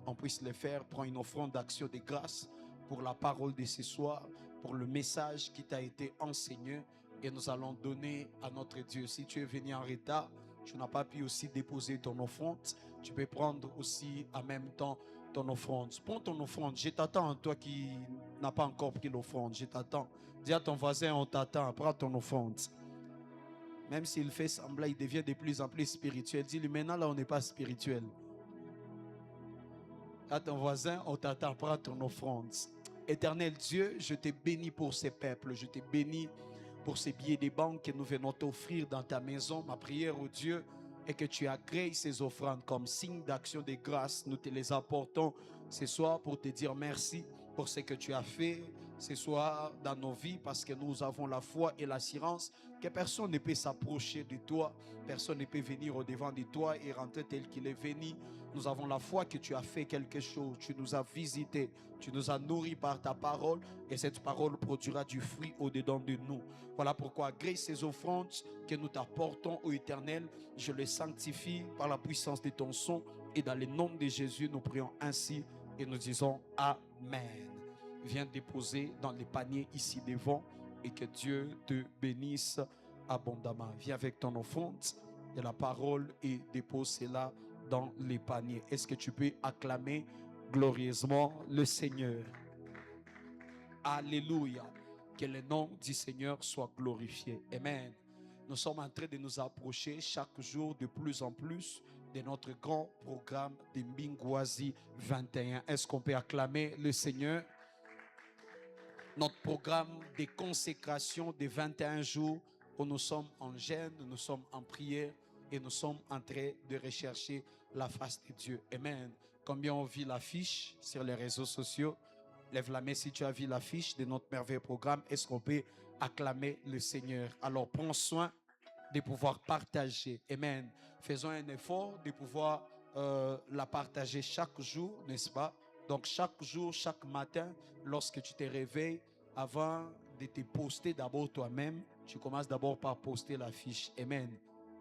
en puisse le faire. Prends une offrande d'action de grâce pour la parole de ce soir, pour le message qui t'a été enseigné, et nous allons donner à notre Dieu. Si tu es venu en retard, tu n'as pas pu aussi déposer ton offrande, tu peux prendre aussi en même temps ton offrande. Prends ton offrande. Je t'attends, toi qui n'as pas encore pris l'offrande. Je t'attends. Dis à ton voisin, on t'attend. Prends ton offrande. Même s'il fait semblant, il devient de plus en plus spirituel. Dis-lui, maintenant là, on n'est pas spirituel. À ton voisin, on t'attend. Prends ton offrande. Éternel Dieu, je te bénis pour ces peuples. Je te bénis pour ces billets de banque que nous venons t'offrir dans ta maison. Ma prière, au Dieu, est que tu agrées ces offrandes comme signe d'action de grâce. Nous te les apportons ce soir pour te dire merci pour ce que tu as fait ce soir dans nos vies, parce que nous avons la foi et l'assurance que personne ne peut s'approcher de toi, personne ne peut venir au devant de toi et rentrer tel qu'il est venu. Nous avons la foi que tu as fait quelque chose, tu nous as visités, tu nous as nourris par ta parole, et cette parole produira du fruit au-dedans de nous. Voilà pourquoi, grâce ces offrandes que nous t'apportons au Éternel, je les sanctifie par la puissance de ton sang, et dans le nom de Jésus, nous prions ainsi et nous disons Amen. Viens déposer dans les paniers ici devant, et que Dieu te bénisse abondamment. Viens avec ton offrande de la parole et dépose cela dans les paniers. Est-ce que tu peux acclamer glorieusement le Seigneur? Alléluia. Que le nom du Seigneur soit glorifié. Amen. Nous sommes en train de nous approcher chaque jour de plus en plus de notre grand programme de Mbingwazi 21. Est-ce qu'on peut acclamer le Seigneur? Notre programme de consécration de 21 jours où nous sommes en jeûne, nous sommes en prière et nous sommes en train de rechercher la face de Dieu. Amen. Combien on vit l'affiche sur les réseaux sociaux? Lève la main si tu as vu l'affiche de notre merveilleux programme. Est-ce qu'on peut acclamer le Seigneur? Alors prends soin de pouvoir partager. Amen. Faisons un effort de pouvoir la partager chaque jour, n'est-ce pas? Donc chaque jour, chaque matin, lorsque tu te réveilles, avant de te poster d'abord toi-même, tu commences d'abord par poster l'affiche. Amen.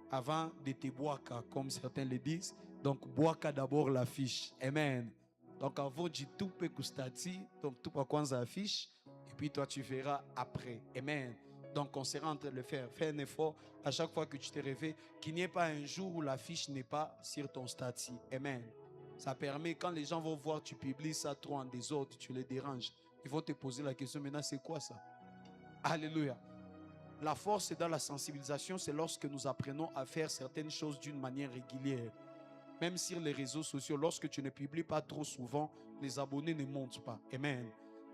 Avant de te boire, comme certains le disent, donc boire d'abord l'affiche. Amen. Donc avant de tout peut kustati, donc tout par quoi affiche, et puis toi tu verras après. Amen. Donc on sera en train de le faire. Fais un effort à chaque fois que tu te réveilles, qu'il n'y ait pas un jour où l'affiche n'est pas sur ton statut. Amen. Ça permet, quand les gens vont voir, tu publies ça trop en désordre, tu les déranges. Ils vont te poser la question, maintenant c'est quoi ça? Alléluia. La force dans la sensibilisation, c'est lorsque nous apprenons à faire certaines choses d'une manière régulière. Même sur les réseaux sociaux, lorsque tu ne publies pas trop souvent, les abonnés ne montent pas. Amen.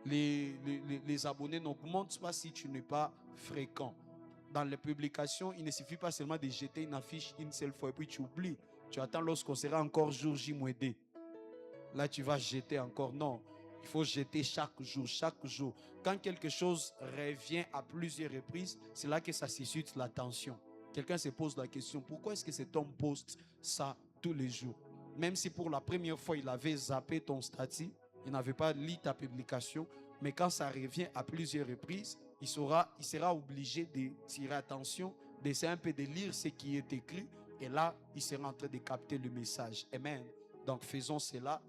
Les abonnés n'augmentent pas si tu n'es pas fréquent. Dans les publications, il ne suffit pas seulement de jeter une affiche une seule fois et puis tu oublies. Tu attends lorsqu'on sera encore jour J-D. Là, tu vas jeter encore. Non, il faut jeter chaque jour, chaque jour. Quand quelque chose revient à plusieurs reprises, c'est là que ça suscite l'attention. Quelqu'un se pose la question, pourquoi est-ce que cet homme poste ça tous les jours? Même si pour la première fois, il avait zappé ton statut, il n'avait pas lu ta publication, mais quand ça revient à plusieurs reprises, il sera obligé de tirer attention, d'essayer un peu de lire ce qui est écrit, Et là, il sera en train de capter le message. Amen. Donc faisons cela.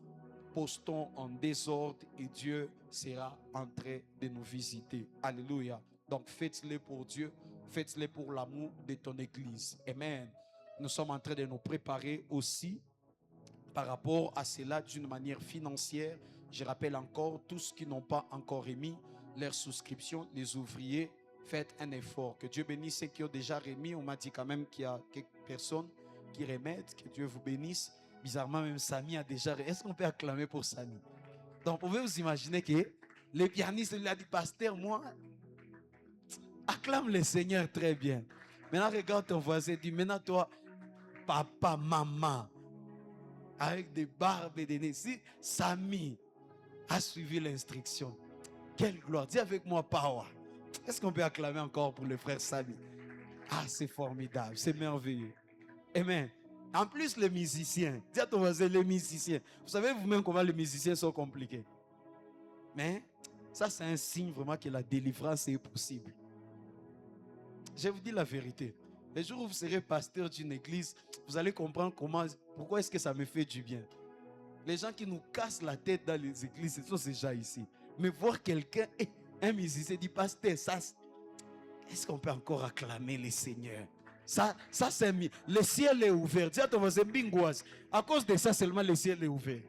Postons en désordre et Dieu sera en train de nous visiter. Alléluia. Donc faites-le pour Dieu. Faites-le pour l'amour de ton église. Amen. Nous sommes en train de nous préparer aussi par rapport à cela d'une manière financière. Je rappelle encore, tous ceux qui n'ont pas encore remis leur souscription, les ouvriers, faites un effort. Que Dieu bénisse ceux qui ont déjà remis. On m'a dit quand même qu'il y a quelques personnes qui remettent. Que Dieu vous bénisse. Bizarrement, même Samy a déjà... Est-ce qu'on peut acclamer pour Samy? Donc, vous pouvez vous imaginer que le pianiste lui a dit, pasteur, moi, acclame le Seigneur très bien. Maintenant, regarde ton voisin, dis, maintenant toi, papa, maman, avec des barbes et des nez. Si Samy a suivi l'instruction, quelle gloire. Dis avec moi, power. Est-ce qu'on peut acclamer encore pour le frère Samy? Ah, c'est formidable, c'est merveilleux. Amen. En plus, les musiciens, dis à ton voisin, les musiciens. Vous savez vous-même comment les musiciens sont compliqués. Mais ça, c'est un signe vraiment que la délivrance est possible. Je vous dis la vérité. Les jours où vous serez pasteur d'une église, vous allez comprendre pourquoi est-ce que ça me fait du bien. Les gens qui nous cassent la tête dans les églises, ce sont ces gens ici. Mais voir quelqu'un, un musicien dit, pasteur, ça, est-ce qu'on peut encore acclamer le Seigneur? Ça c'est le ciel est ouvert. Dis à ton voisin, bingoise. À cause de ça seulement, le ciel est ouvert.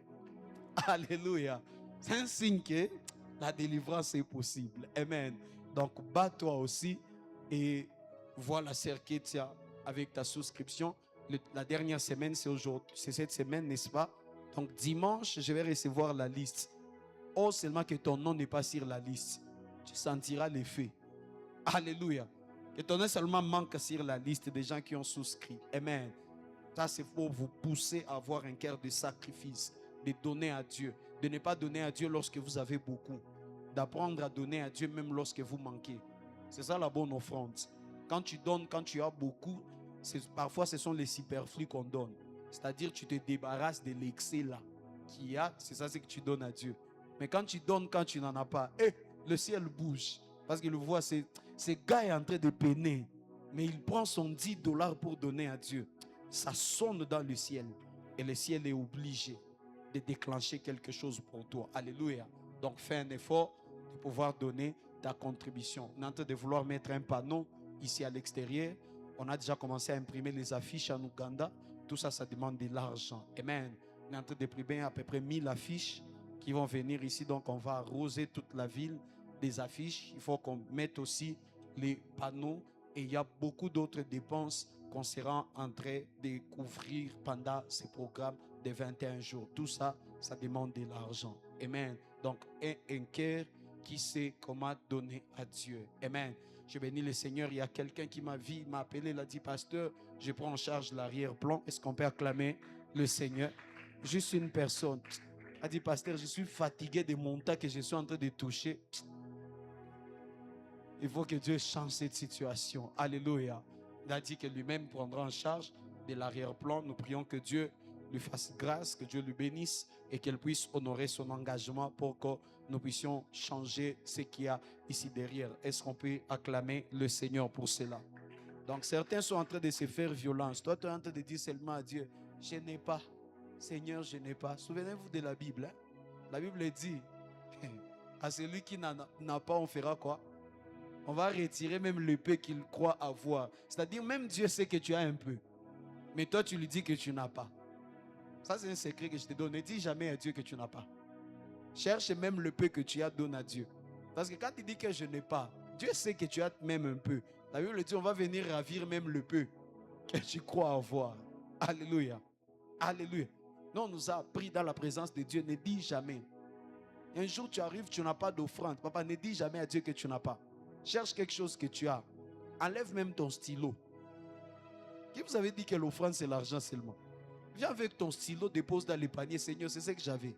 Alléluia. C'est un signe que la délivrance est possible. Amen. Donc, bats-toi aussi et vois la sœur Ketia avec ta souscription. La dernière semaine, c'est aujourd'hui. C'est cette semaine, n'est-ce pas? Donc, dimanche, je vais recevoir la liste. Oh, seulement que ton nom n'est pas sur la liste. Tu sentiras l'effet. Alléluia. Que ton nom seulement manque sur la liste des gens qui ont souscrit. Amen. Ça, c'est pour vous pousser à avoir un cœur de sacrifice, de donner à Dieu. De ne pas donner à Dieu lorsque vous avez beaucoup. D'apprendre à donner à Dieu même lorsque vous manquez. C'est ça la bonne offrande. Quand tu donnes, quand tu as beaucoup, parfois ce sont les superflus qu'on donne. C'est-à-dire tu te débarrasses de l'excès là qu'il y a. C'est ça ce que tu donnes à Dieu. Mais quand tu donnes, quand tu n'en as pas, le ciel bouge. Parce qu'il le voit, ce gars est en train de peiner. Mais il prend son $10 pour donner à Dieu. Ça sonne dans le ciel. Et le ciel est obligé de déclencher quelque chose pour toi. Alléluia. Donc fais un effort de pouvoir donner ta contribution. On est en train de vouloir mettre un panneau ici à l'extérieur. On a déjà commencé à imprimer les affiches en Ouganda. Tout ça, ça demande de l'argent. Amen. On est en train d'imprimer à peu près 1000 affiches qui vont venir ici. Donc on va arroser toute la ville des affiches. Il faut qu'on mette aussi les panneaux. Et il y a beaucoup d'autres dépenses qu'on sera en train de couvrir pendant ces programmes de 21 jours. Tout ça, ça demande de l'argent. Amen. Donc, un cœur qui sait comment donner à Dieu. Amen. Je bénis le Seigneur. Il y a quelqu'un qui m'a appelé, il a dit, pasteur, je prends en charge l'arrière-plan. Est-ce qu'on peut acclamer le Seigneur? Juste une personne a dit, pasteur, je suis fatigué des montagnes que je suis en train de toucher. Il faut que Dieu change cette situation. Alléluia. Il a dit que lui-même prendra en charge de l'arrière-plan. Nous prions que Dieu lui fasse grâce, que Dieu lui bénisse et qu'elle puisse honorer son engagement pour que nous puissions changer ce qu'il y a ici derrière. Est-ce qu'on peut acclamer le Seigneur pour cela? Donc certains sont en train de se faire violence. Toi, tu es en train de dire seulement à Dieu, je n'ai pas. Seigneur, je n'ai pas. Souvenez-vous de la Bible. Hein? La Bible dit, à celui qui n'a pas, on fera quoi? On va retirer même le peu qu'il croit avoir. C'est-à-dire, même Dieu sait que tu as un peu. Mais toi, tu lui dis que tu n'as pas. Ça, c'est un secret que je te donne. Ne dis jamais à Dieu que tu n'as pas. Cherche même le peu que tu as, donne à Dieu. Parce que quand tu dis que je n'ai pas, Dieu sait que tu as même un peu. La Bible dit, on va venir ravir même le peu que tu crois avoir. Alléluia. Alléluia. Nous, on nous a appris dans la présence de Dieu, ne dis jamais. Un jour, tu arrives, tu n'as pas d'offrande. Papa, ne dis jamais à Dieu que tu n'as pas. Cherche quelque chose que tu as. Enlève même ton stylo. Qui vous avait dit que l'offrande, c'est l'argent seulement? Viens avec ton stylo, dépose dans le panier. Seigneur, c'est ce que j'avais.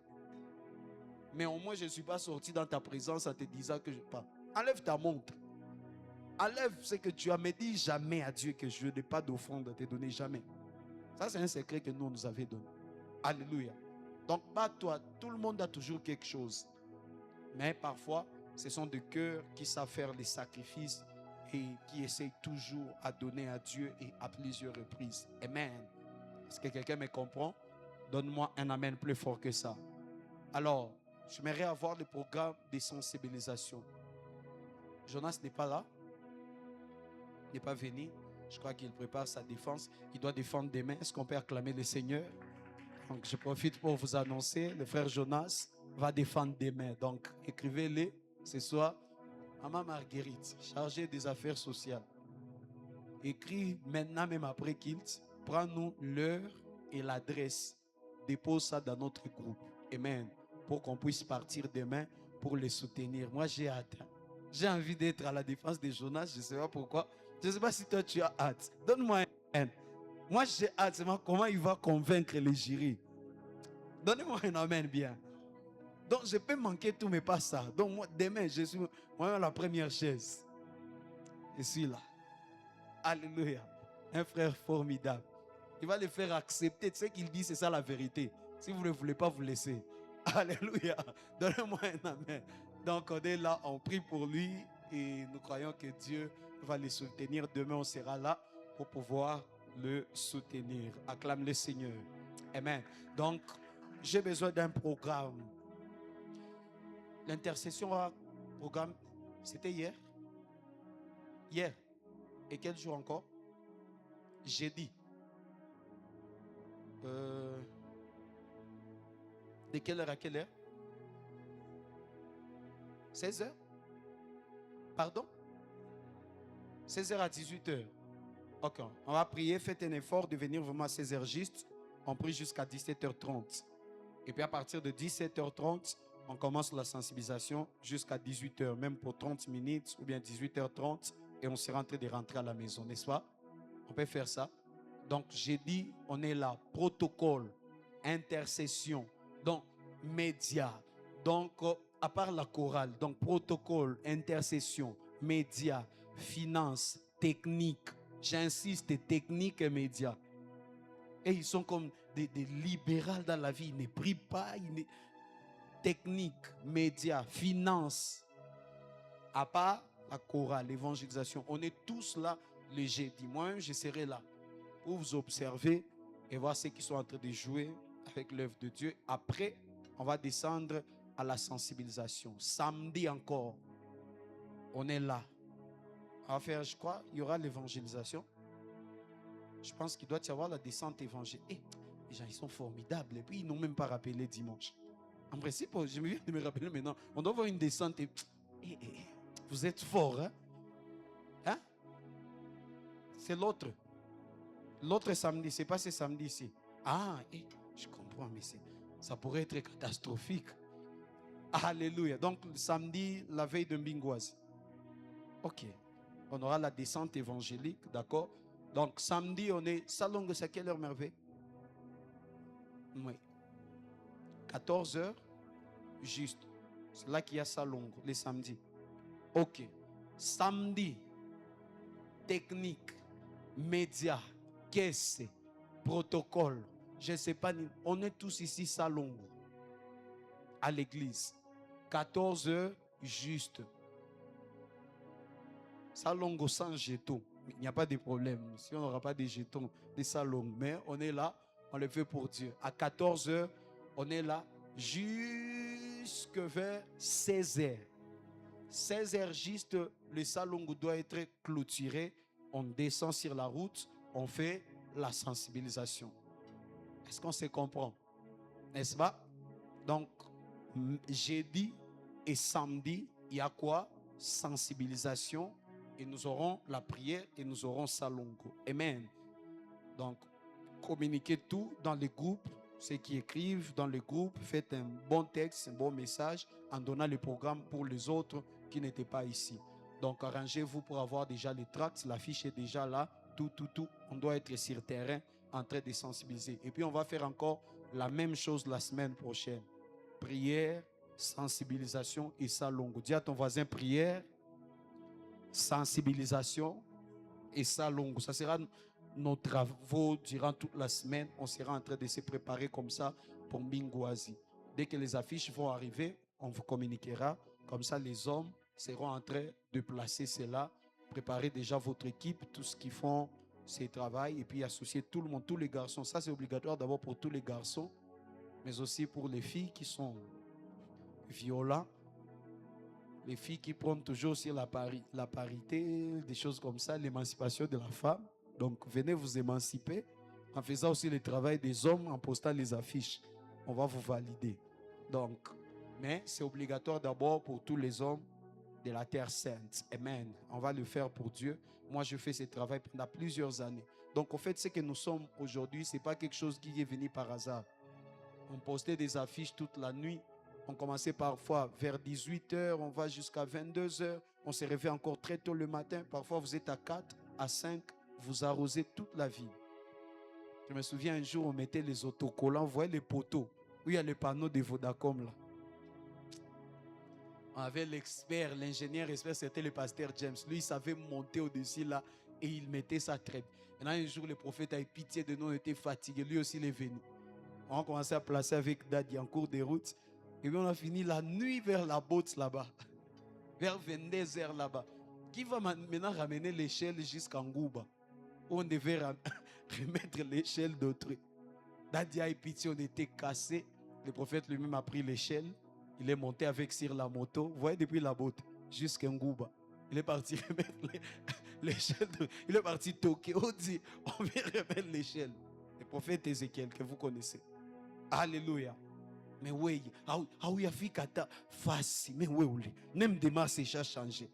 Mais au moins, je ne suis pas sorti dans ta présence en te disant que je pas. Enlève ta montre. Enlève ce que tu as. Mais dis jamais à Dieu que je n'ai pas d'offrande à te donner. Jamais. Ça, c'est un secret que nous, on nous avait donné. Alléluia. Donc, pas toi. Tout le monde a toujours quelque chose. Mais parfois, ce sont des cœurs qui savent faire les sacrifices et qui essaye toujours à donner à Dieu et à plusieurs reprises. Amen. Est-ce que quelqu'un me comprend? Donne-moi un amen plus fort que ça. Alors, j'aimerais avoir le programme de sensibilisation. Jonas n'est pas là. Il n'est pas venu. Je crois qu'il prépare sa défense. Il doit défendre demain. Est-ce qu'on peut acclamer le Seigneur? Donc, je profite pour vous annoncer, le frère Jonas va défendre demain. Donc, écrivez-le ce soir. Maman Marguerite, chargée des affaires sociales. Écris maintenant, même après Kilt. Prends-nous l'heure et l'adresse. Dépose ça dans notre groupe. Amen. Pour qu'on puisse partir demain pour les soutenir. Moi, j'ai hâte. J'ai envie d'être à la défense de Jonas. Je ne sais pas pourquoi. Je ne sais pas si toi, tu as hâte. Donne-moi un. Moi, j'ai hâte. C'est comment il va convaincre les jurys. Donnez-moi un amen bien. Donc, je peux manquer tout, mais pas ça. Donc, moi, demain, je suis moi la première chaise. Je suis là. Alléluia. Un frère formidable. Il va les faire accepter. Tu sais qu'il dit, c'est ça la vérité. Si vous ne voulez pas, vous laissez. Alléluia. Donnez-moi un amen. Donc, on est là, on prie pour lui et nous croyons que Dieu va le soutenir. Demain, on sera là pour pouvoir le soutenir. Acclame le Seigneur. Amen. Donc, j'ai besoin d'un programme. L'intercession a programme, c'était hier. Hier. Et quel jour encore? Jeudi. De quelle heure à quelle heure? 16 heures? Pardon? 16 heures à 18 heures. Ok. On va prier, faites un effort de venir vraiment à 16 heures juste. On prie jusqu'à 17h30. Et puis à partir de 17h30, on commence la sensibilisation jusqu'à 18h, même pour 30 minutes ou bien 18h30. Et on sera en train de rentrer à la maison, n'est-ce pas? On peut faire ça. Donc, j'ai dit, on est là. Protocole, intercession, donc médias. Donc, à part la chorale, donc protocole, intercession, médias, finances, technique. J'insiste, technique et médias. Et ils sont comme des libéraux dans la vie. Ils ne prient pas. Technique, médias, finances. À part la chorale, l'évangélisation. On est tous là le jeudi. Moi, je serai là pour vous observer et voir ceux qui sont en train de jouer avec l'œuvre de Dieu. Après, on va descendre à la sensibilisation. Samedi encore, on est là. On va faire, je crois, il y aura l'évangélisation. Je pense qu'il doit y avoir la descente évangélique. Les gens, ils sont formidables. Et puis, ils n'ont même pas rappelé dimanche. En principe, je me viens de me rappeler maintenant. On doit avoir une descente. Vous êtes fort, hein? Hein? C'est l'autre. L'autre samedi, c'est pas ce samedi ici. Ah, je comprends, mais ça pourrait être catastrophique. Alléluia. Donc, le samedi, la veille de Mbingoise. Ok. On aura la descente évangélique, d'accord? Donc, samedi, on est... Salongo, c'est à quelle heure, merveille? Oui. 14 heures, juste. C'est là qu'il y a Salongo, les samedis. Ok. Samedi, technique, médias, caisse, protocole. Je ne sais pas, on est tous ici Salongo, à l'église. 14 heures, juste. Salongo sans jetons. Il n'y a pas de problème. Si on n'aura pas de jetons, des Salongo. Mais on est là, on le fait pour Dieu. À 14 heures, on est là jusque vers 16 heures. 16 heures juste, le Salongo doit être clôturé. On descend sur la route, on fait la sensibilisation. Est-ce qu'on se comprend? N'est-ce pas? Donc, jeudi et samedi, il y a quoi? Sensibilisation. Et nous aurons la prière et nous aurons Salongo. Amen. Donc, communiquez tout dans les groupes. Ceux qui écrivent dans les groupes, faites un bon texte, un bon message en donnant le programme pour les autres qui n'étaient pas ici. Donc, arrangez-vous pour avoir déjà les tracts. L'affiche est déjà là. Tout. On doit être sur terrain en train de sensibiliser. Et puis, on va faire encore la même chose la semaine prochaine. Prière, sensibilisation et Salongo. Dis à ton voisin prière, sensibilisation et Salongo. Ça sera nos travaux durant toute la semaine. On sera en train de se préparer comme ça pour Mbingoise. Dès que les affiches vont arriver, on vous communiquera. Comme ça, les hommes seront en train de placer cela préparez déjà votre équipe, tout ce qu'ils font, c'est travail, et puis associer tout le monde, tous les garçons. Ça, c'est obligatoire d'abord pour tous les garçons, mais aussi pour les filles qui sont violentes. Les filles qui prennent toujours sur la parité, des choses comme ça, l'émancipation de la femme. Donc, venez vous émanciper en faisant aussi le travail des hommes, en postant les affiches. On va vous valider. Donc, mais c'est obligatoire d'abord pour tous les hommes de la terre sainte. Amen. On va le faire pour Dieu. Moi, je fais ce travail pendant plusieurs années. Donc, en fait, ce que nous sommes aujourd'hui, ce n'est pas quelque chose qui est venu par hasard. On postait des affiches toute la nuit. On commençait parfois vers 18h, on va jusqu'à 22h. On se réveille encore très tôt le matin. Parfois, vous êtes à 4, à 5. Vous arrosez toute la ville. Je me souviens un jour, on mettait les autocollants. Vous voyez les poteaux où il y a les panneaux de Vodacom là. On avait l'expert, l'ingénieur expert, c'était le pasteur James. Lui, il savait monter au-dessus là et il mettait ça très bien. Maintenant, un jour, le prophète a eu pitié de nous, on était fatigué. Lui aussi, il est venu. On a commencé à placer avec Daddy en cours de route. Et puis, on a fini la nuit vers la botte là-bas. Vers 22h là-bas. Qui va maintenant ramener l'échelle jusqu'en Ngouba? Où on devait remettre l'échelle d'autrui. Daddy a eu pitié, on était cassés. Le prophète lui-même a pris l'échelle. Il est monté avec sur la moto. Vous voyez, depuis la botte jusqu'à Ngouba. Il est parti remettre l'échelle. Il est parti toquer. On dit, on vient remettre l'échelle. Le prophète Ézéchiel que vous connaissez. Alléluia. Mais oui, il a fait kata facile. Mais oui, même demain, c'est déjà changé.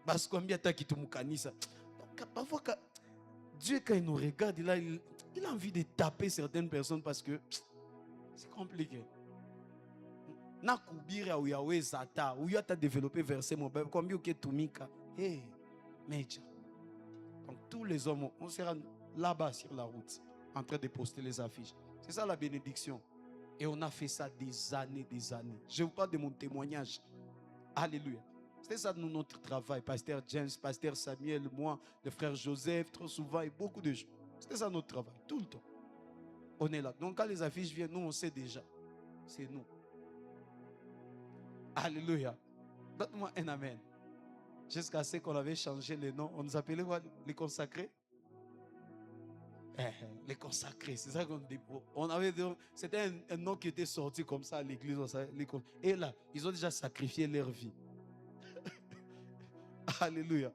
Parce que combien de temps qu'il te moukanisa. Parfois, Dieu, quand il nous regarde, il a envie de taper certaines personnes parce que c'est compliqué. Nakubira ou Yahweh Zata, ou Yata développé verset mon père, combien que Tumika. Hey, Meja. Donc tous les hommes, on sera là-bas sur la route, en train de poster les affiches. C'est ça la bénédiction. Et on a fait ça des années, des années. Je vous parle de mon témoignage. Alléluia. C'était ça notre travail. Pasteur James, Pasteur Samuel, moi, le frère Joseph, trop souvent, et beaucoup de gens. C'était ça notre travail, tout le temps. On est là. Donc quand les affiches viennent, nous, on sait déjà. C'est nous. Alléluia. Donne-moi un amen. Jusqu'à ce qu'on avait changé les noms. On nous appelait quoi? Les consacrés? Les consacrés, c'est ça qu'on dit. On avait, c'était un nom qui était sorti comme ça à l'église. Et là, ils ont déjà sacrifié leur vie. Alléluia.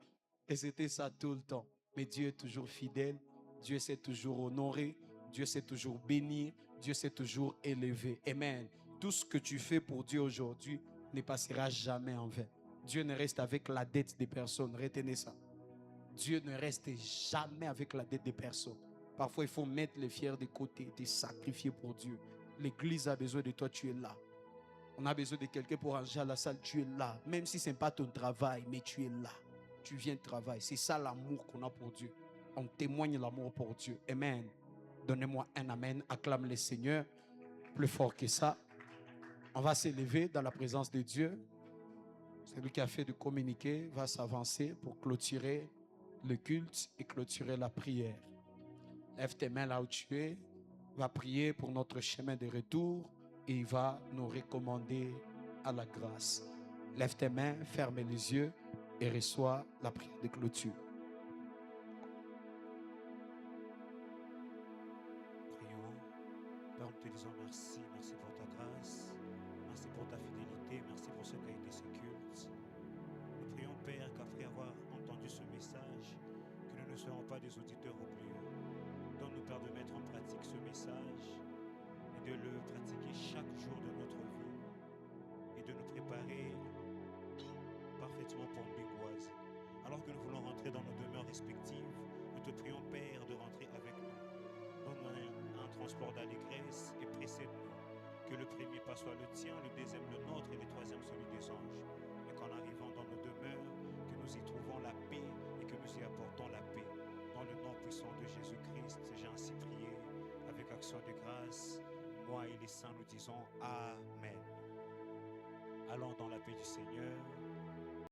Et c'était ça tout le temps. Mais Dieu est toujours fidèle. Dieu sait toujours honorer. Dieu sait toujours bénir. Dieu sait toujours élever. Amen. Tout ce que tu fais pour Dieu aujourd'hui ne passera jamais en vain. Dieu ne reste avec la dette des personnes. Retenez ça. Dieu ne reste jamais avec la dette des personnes. Parfois, il faut mettre les fiers de côté, te sacrifier pour Dieu. L'église a besoin de toi, tu es là. On a besoin de quelqu'un pour ranger à la salle, tu es là. Même si ce n'est pas ton travail, mais tu es là. Tu viens de travailler. C'est ça l'amour qu'on a pour Dieu. On témoigne l'amour pour Dieu. Amen. Donnez-moi un amen. Acclame le Seigneur. Plus fort que ça. On va s'élever dans la présence de Dieu. Celui qui a fait de communiquer va s'avancer pour clôturer le culte et clôturer la prière. Lève tes mains là où tu es. Va prier pour notre chemin de retour et il va nous recommander à la grâce. Lève tes mains, ferme les yeux et reçois la prière de clôture. Prions. Père, nous te disons merci. Merci pour ta grâce. Merci pour ta fidélité. Merci pour ce qu'a été ce culte. Nous prions, Père, qu'après avoir entendu ce message, que nous ne serons pas des auditeurs oublieux. Donne-nous, Père, de mettre en pratique ce message et de le pratiquer chaque jour de notre vie et de nous préparer parfaitement pour Mbingoise. Alors que nous voulons rentrer dans nos demeures respectives, nous te prions, Père, de rentrer avec nous. Donne-nous un transport d'allégresse et précède-nous. Que le premier pas soit le tien, le deuxième le nôtre et le troisième celui des anges. Et qu'en arrivant dans nos demeures, que nous y trouvons la paix et que nous y apportons la paix. Dans le nom puissant de Jésus-Christ, j'ai ainsi prié avec action de grâce. Moi et les saints nous disons Amen. Allons dans la paix du Seigneur.